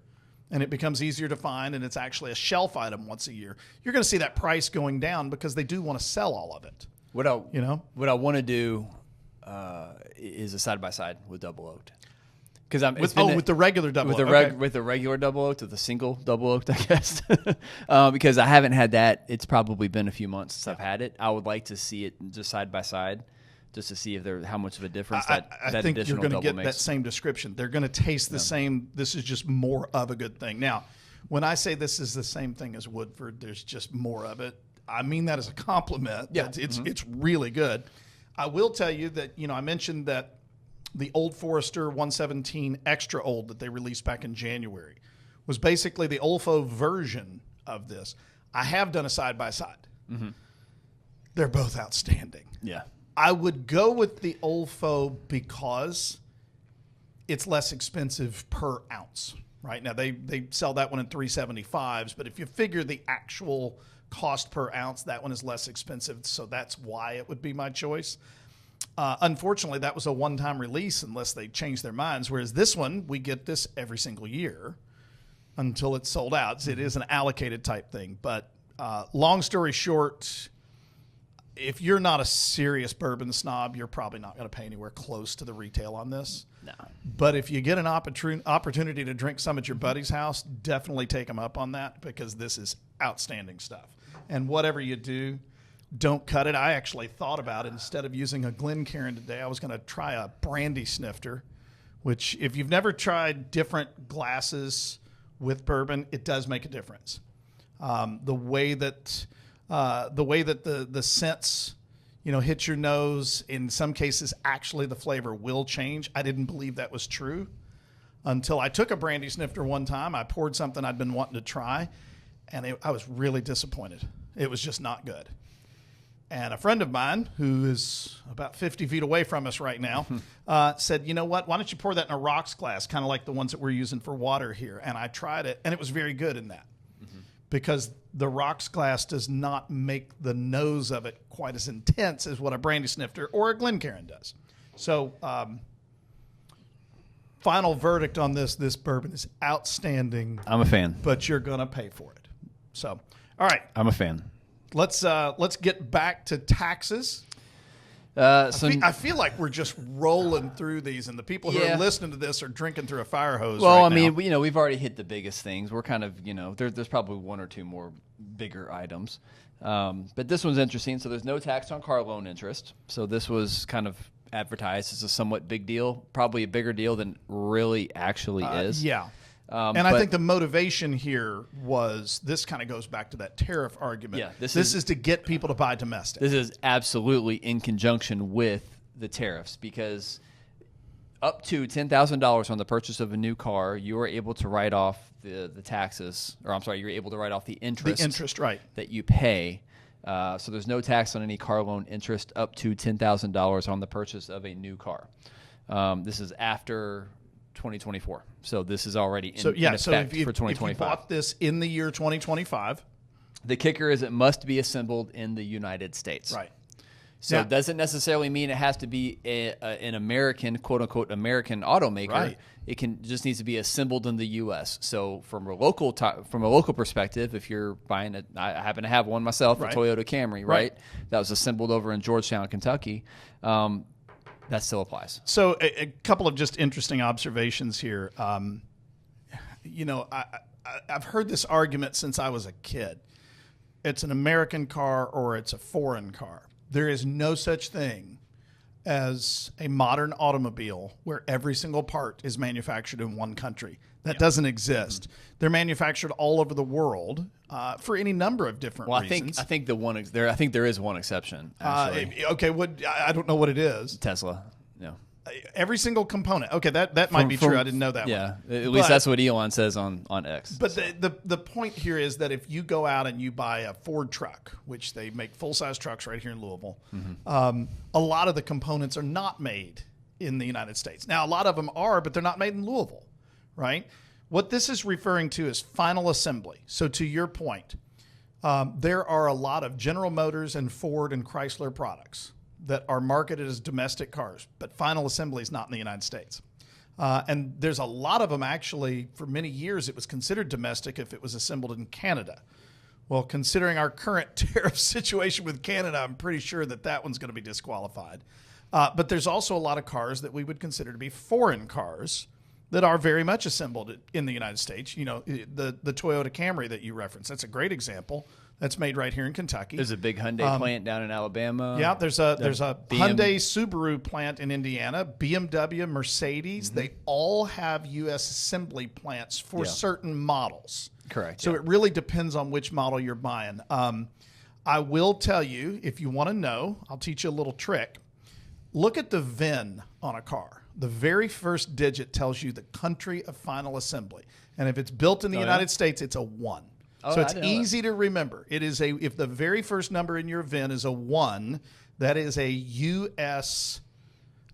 Speaker 1: and it becomes easier to find and it's actually a shelf item once a year, you're going to see that price going down because they do want to sell all of it.
Speaker 2: What I want to do is a side-by-side with double oaked.
Speaker 1: With the regular double
Speaker 2: oaked. With the regular double oaked, with the single double oaked, I guess. Because I haven't had that. It's probably been a few months since I've had it. I would like to see it just side by side, just to see if how much of a difference
Speaker 1: I think
Speaker 2: additional
Speaker 1: you're going to get
Speaker 2: makes.
Speaker 1: that same description. They're going to taste the same. This is just more of a good thing. Now, when I say this is the same thing as Woodford, there's just more of it. I mean that as a compliment.
Speaker 2: Yeah.
Speaker 1: It's really good. I will tell you that, I mentioned that the Old Forester 117 Extra Old that they released back in January was basically the Olfo version of this. I have done a side-by-side. Mm-hmm. They're both outstanding.
Speaker 2: Yeah.
Speaker 1: I would go with the Olfo because it's less expensive per ounce. Right now, they sell that one in 375s, but if you figure the actual cost per ounce, that one is less expensive, so that's why it would be my choice. Unfortunately, that was a one-time release unless they change their minds, whereas this one, we get this every single year until it's sold out. It is an allocated type thing, but long story short, if you're not a serious bourbon snob, you're probably not going to pay anywhere close to the retail on this.
Speaker 2: No.
Speaker 1: But if you get an opportunity to drink some at your buddy's house, definitely take them up on that because this is outstanding stuff. And whatever you do, don't cut it. I actually thought about it. Instead of using a Glencairn today, I was going to try a brandy snifter, which if you've never tried different glasses with bourbon, it does make a difference. The way that the scents, hit your nose, in some cases, actually the flavor will change. I didn't believe that was true until I took a brandy snifter one time. I poured something I'd been wanting to try, and I was really disappointed. It was just not good. And a friend of mine, who is about 50 feet away from us right now, said, you know what, why don't you pour that in a rocks glass, kind of like the ones that we're using for water here. And I tried it, and it was very good in that. Because the rocks glass does not make the nose of it quite as intense as what a brandy snifter or a Glencairn does. So, final verdict on this bourbon is outstanding.
Speaker 2: I'm a fan.
Speaker 1: But you're going to pay for it. So, all right.
Speaker 2: I'm a fan.
Speaker 1: Let's get back to taxes. I feel like we're just rolling through these, and the people who are listening to this are drinking through a fire hose.
Speaker 2: Well,
Speaker 1: right
Speaker 2: I mean,
Speaker 1: now.
Speaker 2: we've already hit the biggest things. We're kind of, there's probably one or two more bigger items. But this one's interesting. So there's no tax on car loan interest. So this was kind of advertised as a somewhat big deal, probably a bigger deal than really actually is.
Speaker 1: Yeah. And I think the motivation here was this kind of goes back to that tariff argument.
Speaker 2: Yeah,
Speaker 1: this is to get people to buy domestic.
Speaker 2: This is absolutely in conjunction with the tariffs, because up to $10,000 on the purchase of a new car, you are able to write off the taxes, or I'm sorry, you're able to write off the interest.
Speaker 1: The interest, right.
Speaker 2: That you pay. So there's no tax on any car loan interest up to $10,000 on the purchase of a new car. This is after 2024. So this is already in effect for 2025.
Speaker 1: If you bought this in the year 2025.
Speaker 2: The kicker is it must be assembled in the United States.
Speaker 1: Right.
Speaker 2: So it doesn't necessarily mean it has to be an American, quote-unquote, American automaker.
Speaker 1: Right.
Speaker 2: It just needs to be assembled in the U.S. So from a local perspective, if you're buying I happen to have one myself, a Toyota Camry, right? That was assembled over in Georgetown, Kentucky. That still applies.
Speaker 1: So a couple of just interesting observations here. I've heard this argument since I was a kid. It's an American car or it's a foreign car. There is no such thing as a modern automobile where every single part is manufactured in one country. That doesn't exist. Mm-hmm. They're manufactured all over the world for any number of different reasons.
Speaker 2: I think there is one exception. Actually.
Speaker 1: I don't know what it is.
Speaker 2: Tesla. No.
Speaker 1: Every single component. Okay, that might be true. I didn't know that.
Speaker 2: Yeah, at least that's what Elon says on X.
Speaker 1: But the point here is that if you go out and you buy a Ford truck, which they make full-size trucks right here in Louisville, a lot of the components are not made in the United States. Now, a lot of them are, but they're not made in Louisville, right? What this is referring to is final assembly. So to your point, there are a lot of General Motors and Ford and Chrysler products that are marketed as domestic cars, but final assembly is not in the United States. And there's a lot of them actually, for many years, it was considered domestic if it was assembled in Canada. Well, considering our current tariff situation with Canada, I'm pretty sure that one's going to be disqualified. But there's also a lot of cars that we would consider to be foreign cars that are very much assembled in the United States. You know, the Toyota Camry that you referenced, that's a great example. That's made right here in Kentucky.
Speaker 2: There's a big Hyundai plant down in Alabama.
Speaker 1: Yeah, there's a Hyundai Subaru plant in Indiana, BMW, Mercedes. Mm-hmm. They all have U.S. assembly plants for certain models.
Speaker 2: Correct.
Speaker 1: So it really depends on which model you're buying. I will tell you, if you want to know, I'll teach you a little trick. Look at the VIN on a car. The very first digit tells you the country of final assembly. And if it's built in the United States, it's a 1. So it's easy to remember. It is if the very first number in your VIN is a 1, that is a U.S.,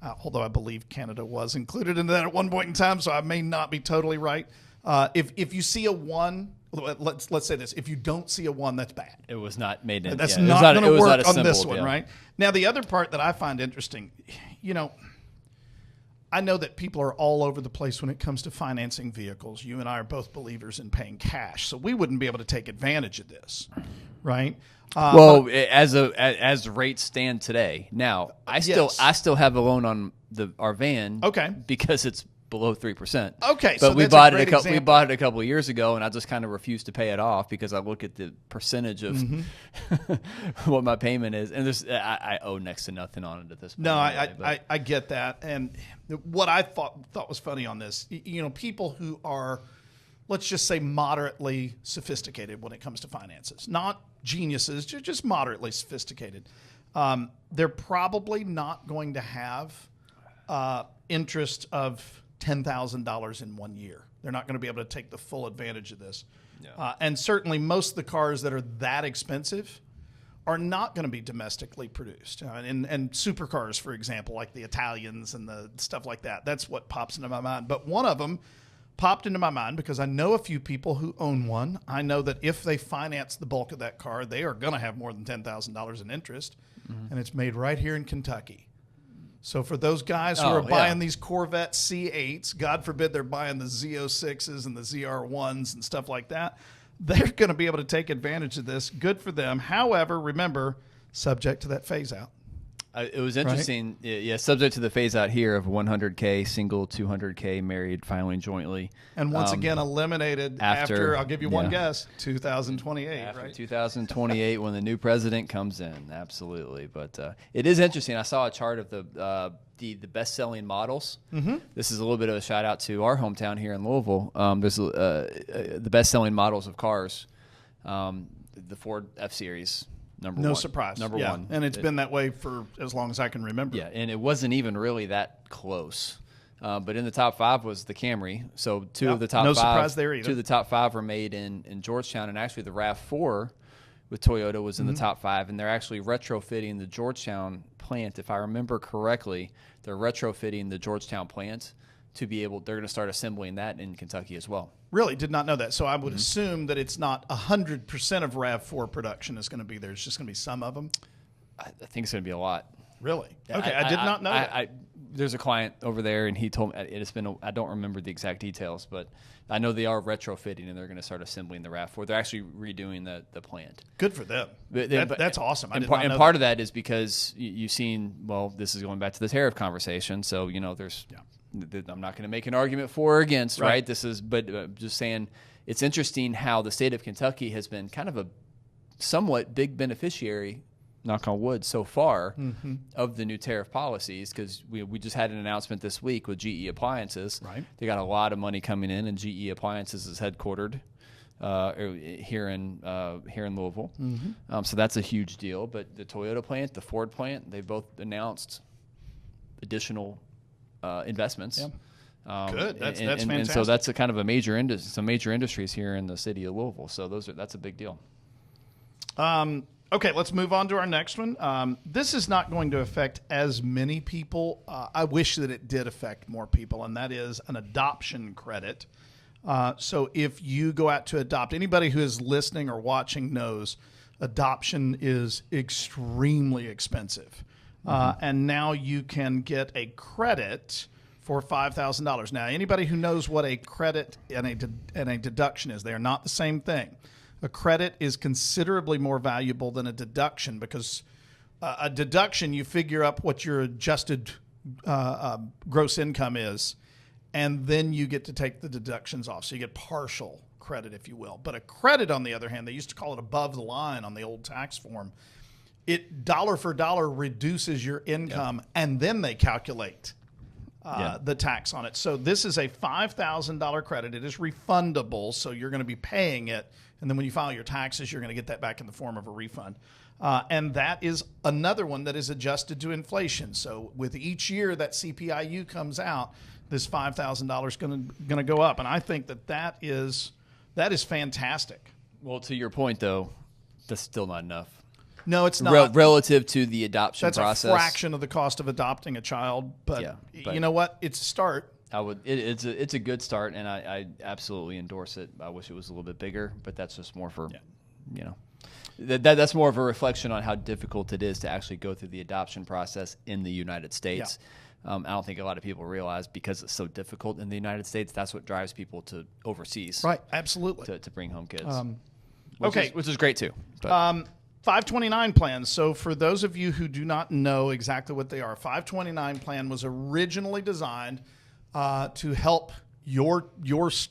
Speaker 1: although I believe Canada was included in that at one point in time, so I may not be totally right. If you see a 1, let's say this. If you don't see a 1, that's bad.
Speaker 2: It was not made in.
Speaker 1: That's not going to work on this one, right? Now, the other part that I find interesting, I know that people are all over the place when it comes to financing vehicles. You and I are both believers in paying cash, so we wouldn't be able to take advantage of this, right?
Speaker 2: As rates stand today, now I still have a loan on our van, because it's below 3%.
Speaker 1: Okay,
Speaker 2: but we bought it a couple of years ago, and I just kind of refused to pay it off because I look at the percentage of what my payment is, and I owe next to nothing on it at this point.
Speaker 1: No, I get that, and what I thought was funny on this, people who are, let's just say, moderately sophisticated when it comes to finances, not geniuses, just moderately sophisticated, they're probably not going to have interest of $10,000 in 1 year. They're not going to be able to take the full advantage of this. No. And certainly most of the cars that are that expensive are not going to be domestically produced. And supercars, for example, like the Italians and the stuff like that, that's what pops into my mind. But one of them popped into my mind because I know a few people who own one. I know that if they finance the bulk of that car, they are going to have more than $10,000 in interest. Mm-hmm. And it's made right here in Kentucky. So for those guys who are buying these Corvette C8s, God forbid they're buying the Z06s and the ZR1s and stuff like that, they're going to be able to take advantage of this. Good for them. However, remember, subject to that phase out.
Speaker 2: It was interesting. Right? Yeah, subject to the phase out here of 100K single, 200K married, filing jointly.
Speaker 1: And once again, eliminated after I'll give you one guess, 2028.
Speaker 2: After
Speaker 1: right?
Speaker 2: 2028, when the new president comes in, absolutely. But it is interesting. I saw a chart of the best-selling models. Mm-hmm. This is a little bit of a shout-out to our hometown here in Louisville. There's the best-selling models of cars, the Ford F-Series.
Speaker 1: No surprise.
Speaker 2: Number one.
Speaker 1: And it's been that way for as long as I can remember.
Speaker 2: Yeah, and it wasn't even really that close. But in the top 5 was the Camry. So two of the top 5.
Speaker 1: No surprise there either.
Speaker 2: 2 of the top 5 were made in Georgetown. And actually the RAV4 with Toyota was in the top 5. And they're actually retrofitting the Georgetown plant. If I remember correctly, they're retrofitting the Georgetown plant to be able – they're going to start assembling that in Kentucky as well.
Speaker 1: Really did not know that. So I would assume that it's not 100% of RAV4 production is going to be there. It's just going to be some of them.
Speaker 2: I think it's going to be a lot.
Speaker 1: Really? Okay, I did not know that.
Speaker 2: There's a client over there, and he told me it's been. I don't remember the exact details, but I know they are retrofitting, and they're going to start assembling the RAV4. They're actually redoing the plant.
Speaker 1: Good for them. That's awesome.
Speaker 2: And part of that is because you've seen. Well, this is going back to the tariff conversation. So there's. Yeah. I'm not going to make an argument for or against, right? This is, but just saying, it's interesting how the state of Kentucky has been kind of a somewhat big beneficiary, knock on wood, so far of the new tariff policies, because we just had an announcement this week with GE Appliances.
Speaker 1: Right.
Speaker 2: They got a lot of money coming in, and GE Appliances is headquartered here in Louisville. So that's a huge deal. But the Toyota plant, the Ford plant, they both announced additional investments.
Speaker 1: Yeah. Good. That's fantastic.
Speaker 2: And so that's a kind of a major some major industries here in the city of Louisville. So that's a big deal.
Speaker 1: Okay, let's move on to our next one. This is not going to affect as many people. I wish that it did affect more people, and that is an adoption credit. So if you go out to adopt, anybody who is listening or watching knows adoption is extremely expensive. And now you can get a credit for $5,000. Now, anybody who knows what a credit and a deduction is, they are not the same thing. A credit is considerably more valuable than a deduction because a deduction, you figure up what your adjusted gross income is, and then you get to take the deductions off. So you get partial credit, if you will. But a credit, on the other hand, they used to call it above the line on the old tax form. It dollar for dollar reduces your income, and then they calculate the tax on it. So this is a $5,000 credit. It is refundable, so you're going to be paying it, and then when you file your taxes, you're going to get that back in the form of a refund. And that is another one that is adjusted to inflation. So with each year that CPIU comes out, this $5,000 is going to go up, and I think that is fantastic.
Speaker 2: Well, to your point, though, that's still not enough.
Speaker 1: No, it's not.
Speaker 2: Relative to the adoption
Speaker 1: process. That's a fraction of the cost of adopting a child, but you know what? It's a start.
Speaker 2: It's a good start, and I absolutely endorse it. I wish it was a little bit bigger, but that's just more for, that's more of a reflection on how difficult it is to actually go through the adoption process in the United States. Yeah. I don't think a lot of people realize because it's so difficult in the United States, that's what drives people to overseas.
Speaker 1: Right, absolutely.
Speaker 2: To bring home kids. Which is great too. But.
Speaker 1: 529 plans. So for those of you who do not know exactly what they are, 529 plan was originally designed to help your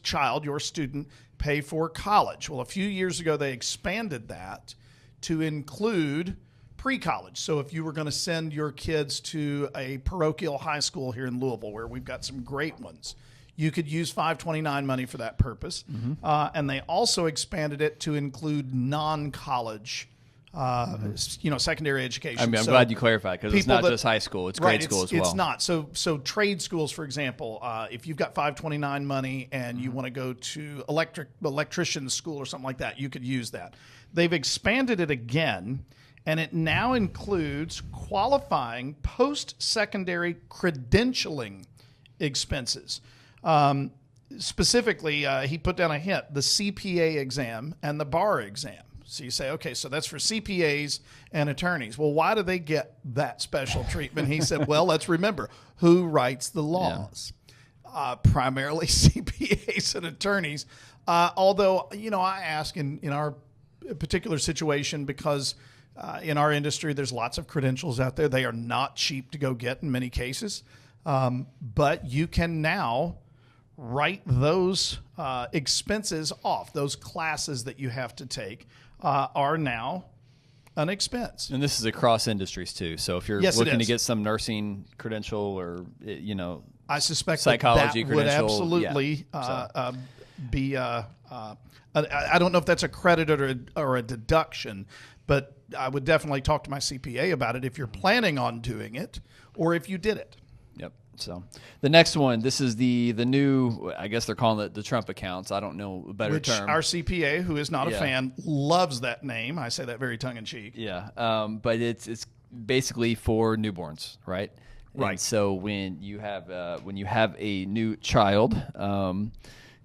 Speaker 1: child, your student, pay for college. Well, a few years ago, they expanded that to include pre-college. So if you were going to send your kids to a parochial high school here in Louisville, where we've got some great ones, you could use 529 money for that purpose. And they also expanded it to include non-college secondary education.
Speaker 2: I'm glad you clarified, because it's not just high school; it's grade school as well.
Speaker 1: It's not. So trade schools, for example, if you've got 529 money and you want to go to electrician school or something like that, you could use that. They've expanded it again, and it now includes qualifying post-secondary credentialing expenses. Specifically, he put down a hint: the CPA exam and the bar exam. So you say, okay, so that's for CPAs and attorneys. Well, why do they get that special treatment? He said, well, let's remember, who writes the laws? Primarily CPAs and attorneys. Although, I ask in our particular situation, because in our industry, there's lots of credentials out there. They are not cheap to go get in many cases. But you can now write those expenses off. Those classes that you have to take are now an expense.
Speaker 2: And this is across industries too. So if you're looking to get some nursing credential or,
Speaker 1: I suspect
Speaker 2: psychology
Speaker 1: that would
Speaker 2: credential,
Speaker 1: absolutely be. I don't know if that's a credit or a deduction, but I would definitely talk to my CPA about it if you're planning on doing it or if you did it.
Speaker 2: Yep. So the next one, this is the new, I guess they're calling it the Trump accounts. I don't know a better term.
Speaker 1: Our CPA, who is not a fan, loves that name. I say that very tongue in cheek.
Speaker 2: Yeah. But it's basically for newborns, right?
Speaker 1: Right.
Speaker 2: And so when you have a new child,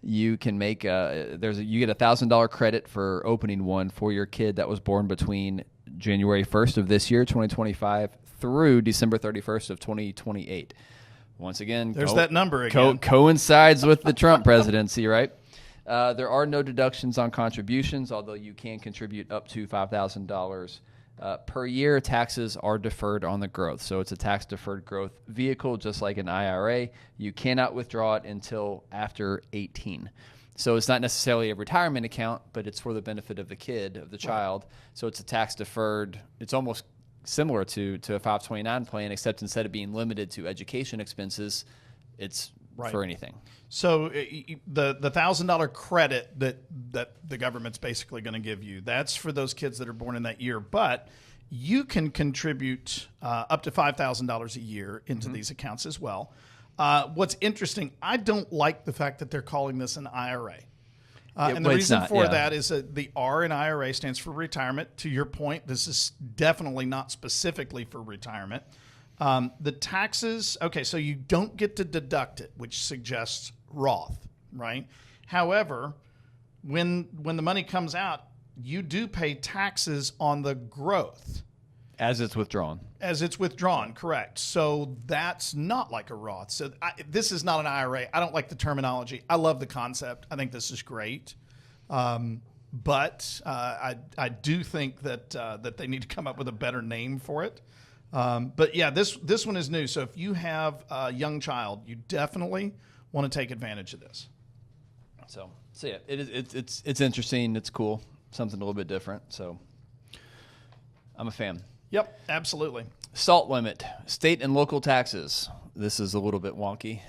Speaker 2: you can make you get $1,000 credit for opening one for your kid that was born between January 1st of this year, 2025, through December 31st of 2028. Once again,
Speaker 1: there's that number again.
Speaker 2: Coincides with the Trump presidency, right? There are no deductions on contributions, although you can contribute up to $5,000 per year. Taxes are deferred on the growth. So it's a tax-deferred growth vehicle, just like an IRA. You cannot withdraw it until after 18. So it's not necessarily a retirement account, but it's for the benefit of the kid, of the child. So it's a tax-deferred. It's almost similar to a 529 plan, except instead of being limited to education expenses, it's for anything.
Speaker 1: So the $1,000 credit that the government's basically going to give you, that's for those kids that are born in that year. But you can contribute up to $5,000 a year into these accounts as well. What's interesting, I don't like the fact that they're calling this an IRA. And the reason for that is that the R in IRA stands for retirement. To your point, this is definitely not specifically for retirement. The taxes, okay, so you don't get to deduct it, which suggests Roth, right? However, when the money comes out, you do pay taxes on the growth.
Speaker 2: As it's withdrawn.
Speaker 1: As it's withdrawn, correct. So that's not like a Roth. So this is not an IRA. I don't like the terminology. I love the concept. I think this is great. But I do think that they need to come up with a better name for it. But yeah, this one is new. So if you have a young child, you definitely want to take advantage of this.
Speaker 2: So yeah, it's interesting. It's cool. Something a little bit different. So I'm a fan.
Speaker 1: Yep, absolutely.
Speaker 2: SALT limit, state and local taxes. This is a little bit wonky.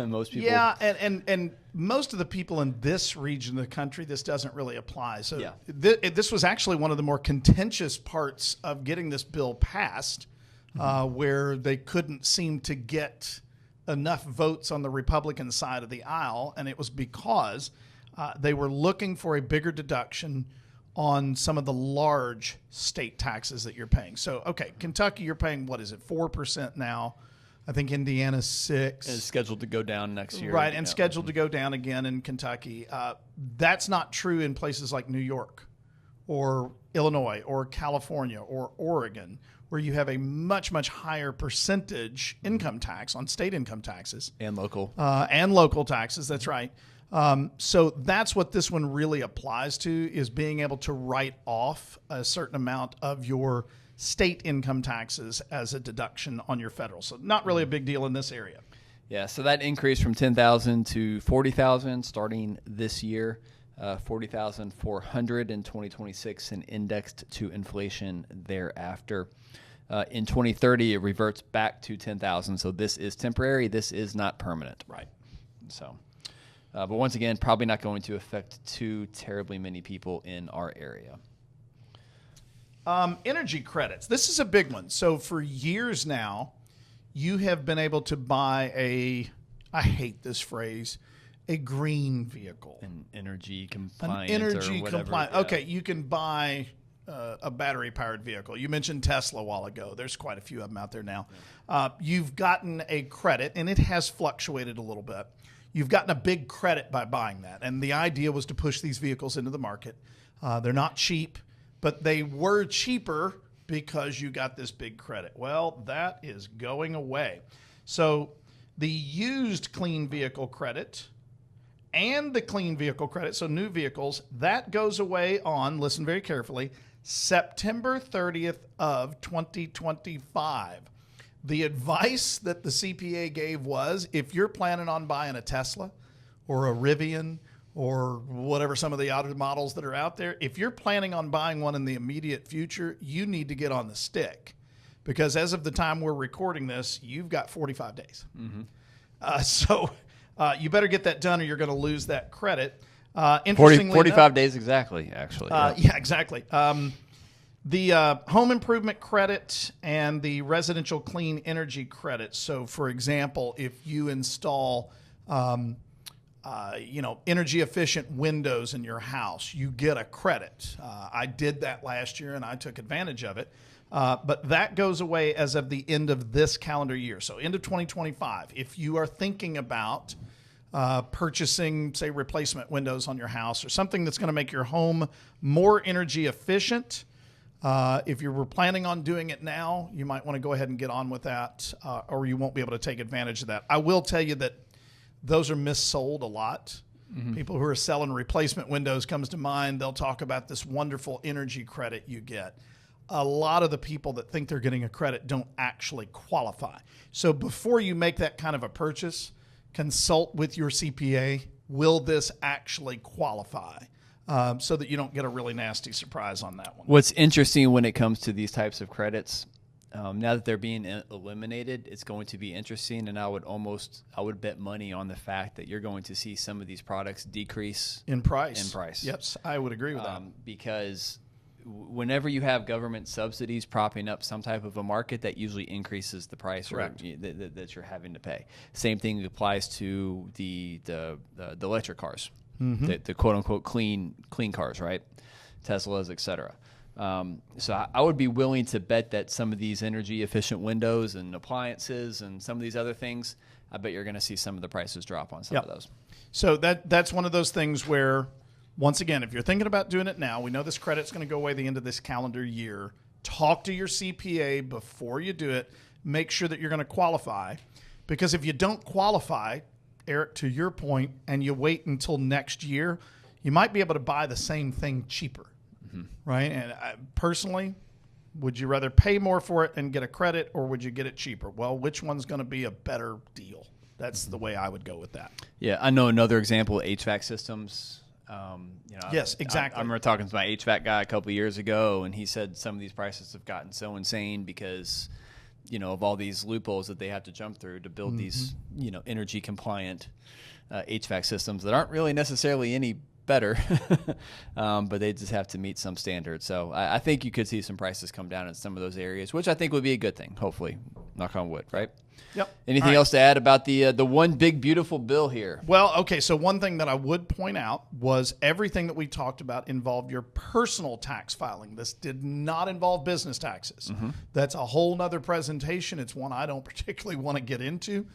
Speaker 2: Most people.
Speaker 1: Yeah, and most of the people in this region of the country, this doesn't really apply. So
Speaker 2: yeah.
Speaker 1: This was actually one of the more contentious parts of getting this bill passed, where they couldn't seem to get enough votes on the Republican side of the aisle, and it was because they were looking for a bigger deduction on some of the large state taxes that you're paying. So, okay, Kentucky, you're paying, 4% now. I think Indiana's 6%.
Speaker 2: And it's scheduled to go down next year.
Speaker 1: Right, and scheduled to go down again in Kentucky. That's not true in places like New York or Illinois or California or Oregon, where you have a much, much higher percentage income tax on state income taxes.
Speaker 2: And local.
Speaker 1: And local taxes, that's right. So that's what this one really applies to, is being able to write off a certain amount of your state income taxes as a deduction on your federal. So not really a big deal in this area.
Speaker 2: Yeah, so that increased from $10,000 to $40,000 starting this year, $40,400 in 2026, and indexed to inflation thereafter. In 2030, it reverts back to $10,000. So this is temporary. This is not permanent.
Speaker 1: Right.
Speaker 2: So. But once again, probably not going to affect too terribly many people in our area.
Speaker 1: Energy credits. This is a big one. So for years now, you have been able to buy I hate this phrase, a green vehicle.
Speaker 2: An energy compliant.
Speaker 1: An energy
Speaker 2: or whatever.
Speaker 1: compliant.
Speaker 2: Yeah.
Speaker 1: Okay, you can buy a battery-powered vehicle. You mentioned Tesla a while ago. There's quite a few of them out there now. You've gotten a credit, and it has fluctuated a little bit. You've gotten a big credit by buying that. And the idea was to push these vehicles into the market. They're not cheap, but they were cheaper because you got this big credit. Well, that is going away. So the used clean vehicle credit and the clean vehicle credit, so new vehicles, that goes away on, listen very carefully, September 30th of 2025. The advice that the CPA gave was, if you're planning on buying a Tesla or a Rivian or whatever some of the other models that are out there, if you're planning on buying one in the immediate future, you need to get on the stick. Because as of the time we're recording this, you've got 45 days. So you better get that done or you're going to lose that credit.
Speaker 2: 45 days exactly, actually.
Speaker 1: Yeah, exactly. The home improvement credit and the residential clean energy credit. So, for example, if you install, energy efficient windows in your house, you get a credit. I did that last year and I took advantage of it. But that goes away as of the end of this calendar year. So, end of 2025. If you are thinking about purchasing, say, replacement windows on your house or something that's going to make your home more energy efficient, if you were planning on doing it now, you might want to go ahead and get on with that, or you won't be able to take advantage of that. I will tell you that those are missold a lot. People who are selling replacement windows comes to mind. They'll talk about this wonderful energy credit you get. A lot of the people that think they're getting a credit don't actually qualify. So before you make that kind of a purchase, consult with your CPA. Will this actually qualify? So that you don't get a really nasty surprise on that one.
Speaker 2: What's interesting when it comes to these types of credits, now that they're being eliminated, it's going to be interesting, and I would bet money on the fact that you're going to see some of these products decrease
Speaker 1: in price.
Speaker 2: Yes,
Speaker 1: I would agree with that.
Speaker 2: Because whenever you have government subsidies propping up some type of a market, that usually increases the price that you're having to pay. Same thing applies to the electric cars. The quote-unquote clean cars, right? Teslas, et cetera. So I would be willing to bet that some of these energy-efficient windows and appliances and some of these other things, I bet you're going to see some of the prices drop on some of those.
Speaker 1: So that's one of those things where, once again, if you're thinking about doing it now, we know this credit's going to go away the end of this calendar year. Talk to your CPA before you do it. Make sure that you're going to qualify. Because if you don't qualify, Eric, to your point, and you wait until next year, you might be able to buy the same thing cheaper, right? And personally, would you rather pay more for it and get a credit, or would you get it cheaper? Well, which one's going to be a better deal? That's the way I would go with that.
Speaker 2: Yeah, I know another example, HVAC systems.
Speaker 1: Yes, exactly.
Speaker 2: I remember talking to my HVAC guy a couple of years ago, and he said some of these prices have gotten so insane because of all these loopholes that they have to jump through to build these, energy compliant HVAC systems that aren't really necessarily any better, but they just have to meet some standards. So I think you could see some prices come down in some of those areas, which I think would be a good thing, hopefully. Knock on wood, right?
Speaker 1: Yep.
Speaker 2: Anything else to add about the one big beautiful bill here?
Speaker 1: Well, okay, so one thing that I would point out was everything that we talked about involved your personal tax filing. This did not involve business taxes. That's a whole nother presentation. It's one I don't particularly want to get into.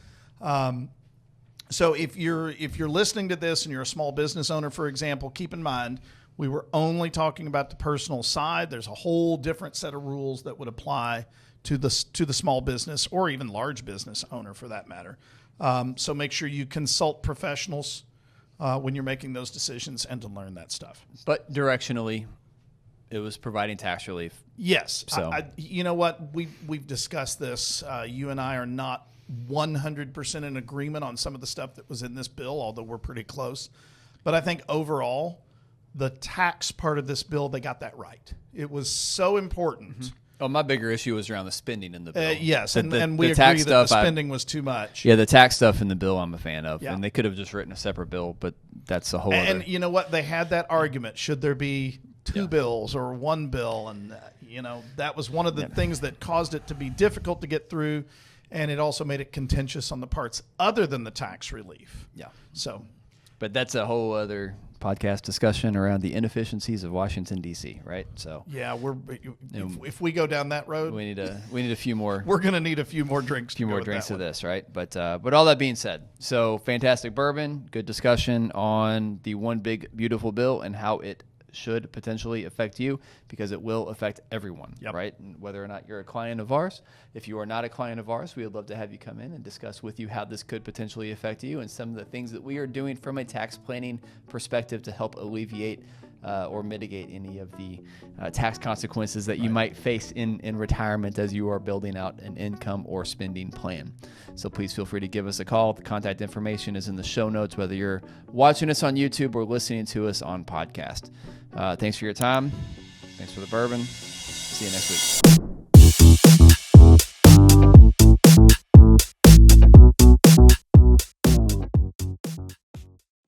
Speaker 1: So if you're listening to this and you're a small business owner, for example, keep in mind we were only talking about the personal side. There's a whole different set of rules that would apply to the small business or even large business owner for that matter. So make sure you consult professionals when you're making those decisions and to learn that stuff.
Speaker 2: But directionally, it was providing tax relief.
Speaker 1: Yes.
Speaker 2: So
Speaker 1: you know what? We've discussed this. You and I are not 100% in agreement on some of the stuff that was in this bill, although we're pretty close. But I think overall, the tax part of this bill, they got that right. It was so important.
Speaker 2: Oh, my bigger issue was around the spending in the bill.
Speaker 1: Yes, and we agree that the spending was too much.
Speaker 2: Yeah, the tax stuff in the bill I'm a fan of.
Speaker 1: Yeah.
Speaker 2: And they could have just written a separate bill, but that's a whole other.
Speaker 1: And you know what? They had that argument. Should there be two bills or one bill? And, that was one of the things that caused it to be difficult to get through. And it also made it contentious on the parts other than the tax relief.
Speaker 2: Yeah.
Speaker 1: So,
Speaker 2: but that's a whole other podcast discussion around the inefficiencies of Washington, D.C., right? So
Speaker 1: yeah, if we go down that road,
Speaker 2: we need a few more.
Speaker 1: We're going to need a few more drinks.
Speaker 2: Of this, right? But all that being said, so fantastic bourbon, good discussion on the one big beautiful bill and how it should potentially affect you, because it will affect everyone, right? And whether or not you're a client of ours. If you are not a client of ours, we would love to have you come in and discuss with you how this could potentially affect you and some of the things that we are doing from a tax planning perspective to help alleviate or mitigate any of the tax consequences that you might face in retirement as you are building out an income or spending plan. So please feel free to give us a call. The contact information is in the show notes, whether you're watching us on YouTube or listening to us on podcast. Thanks for your time. Thanks for the bourbon. See you next week.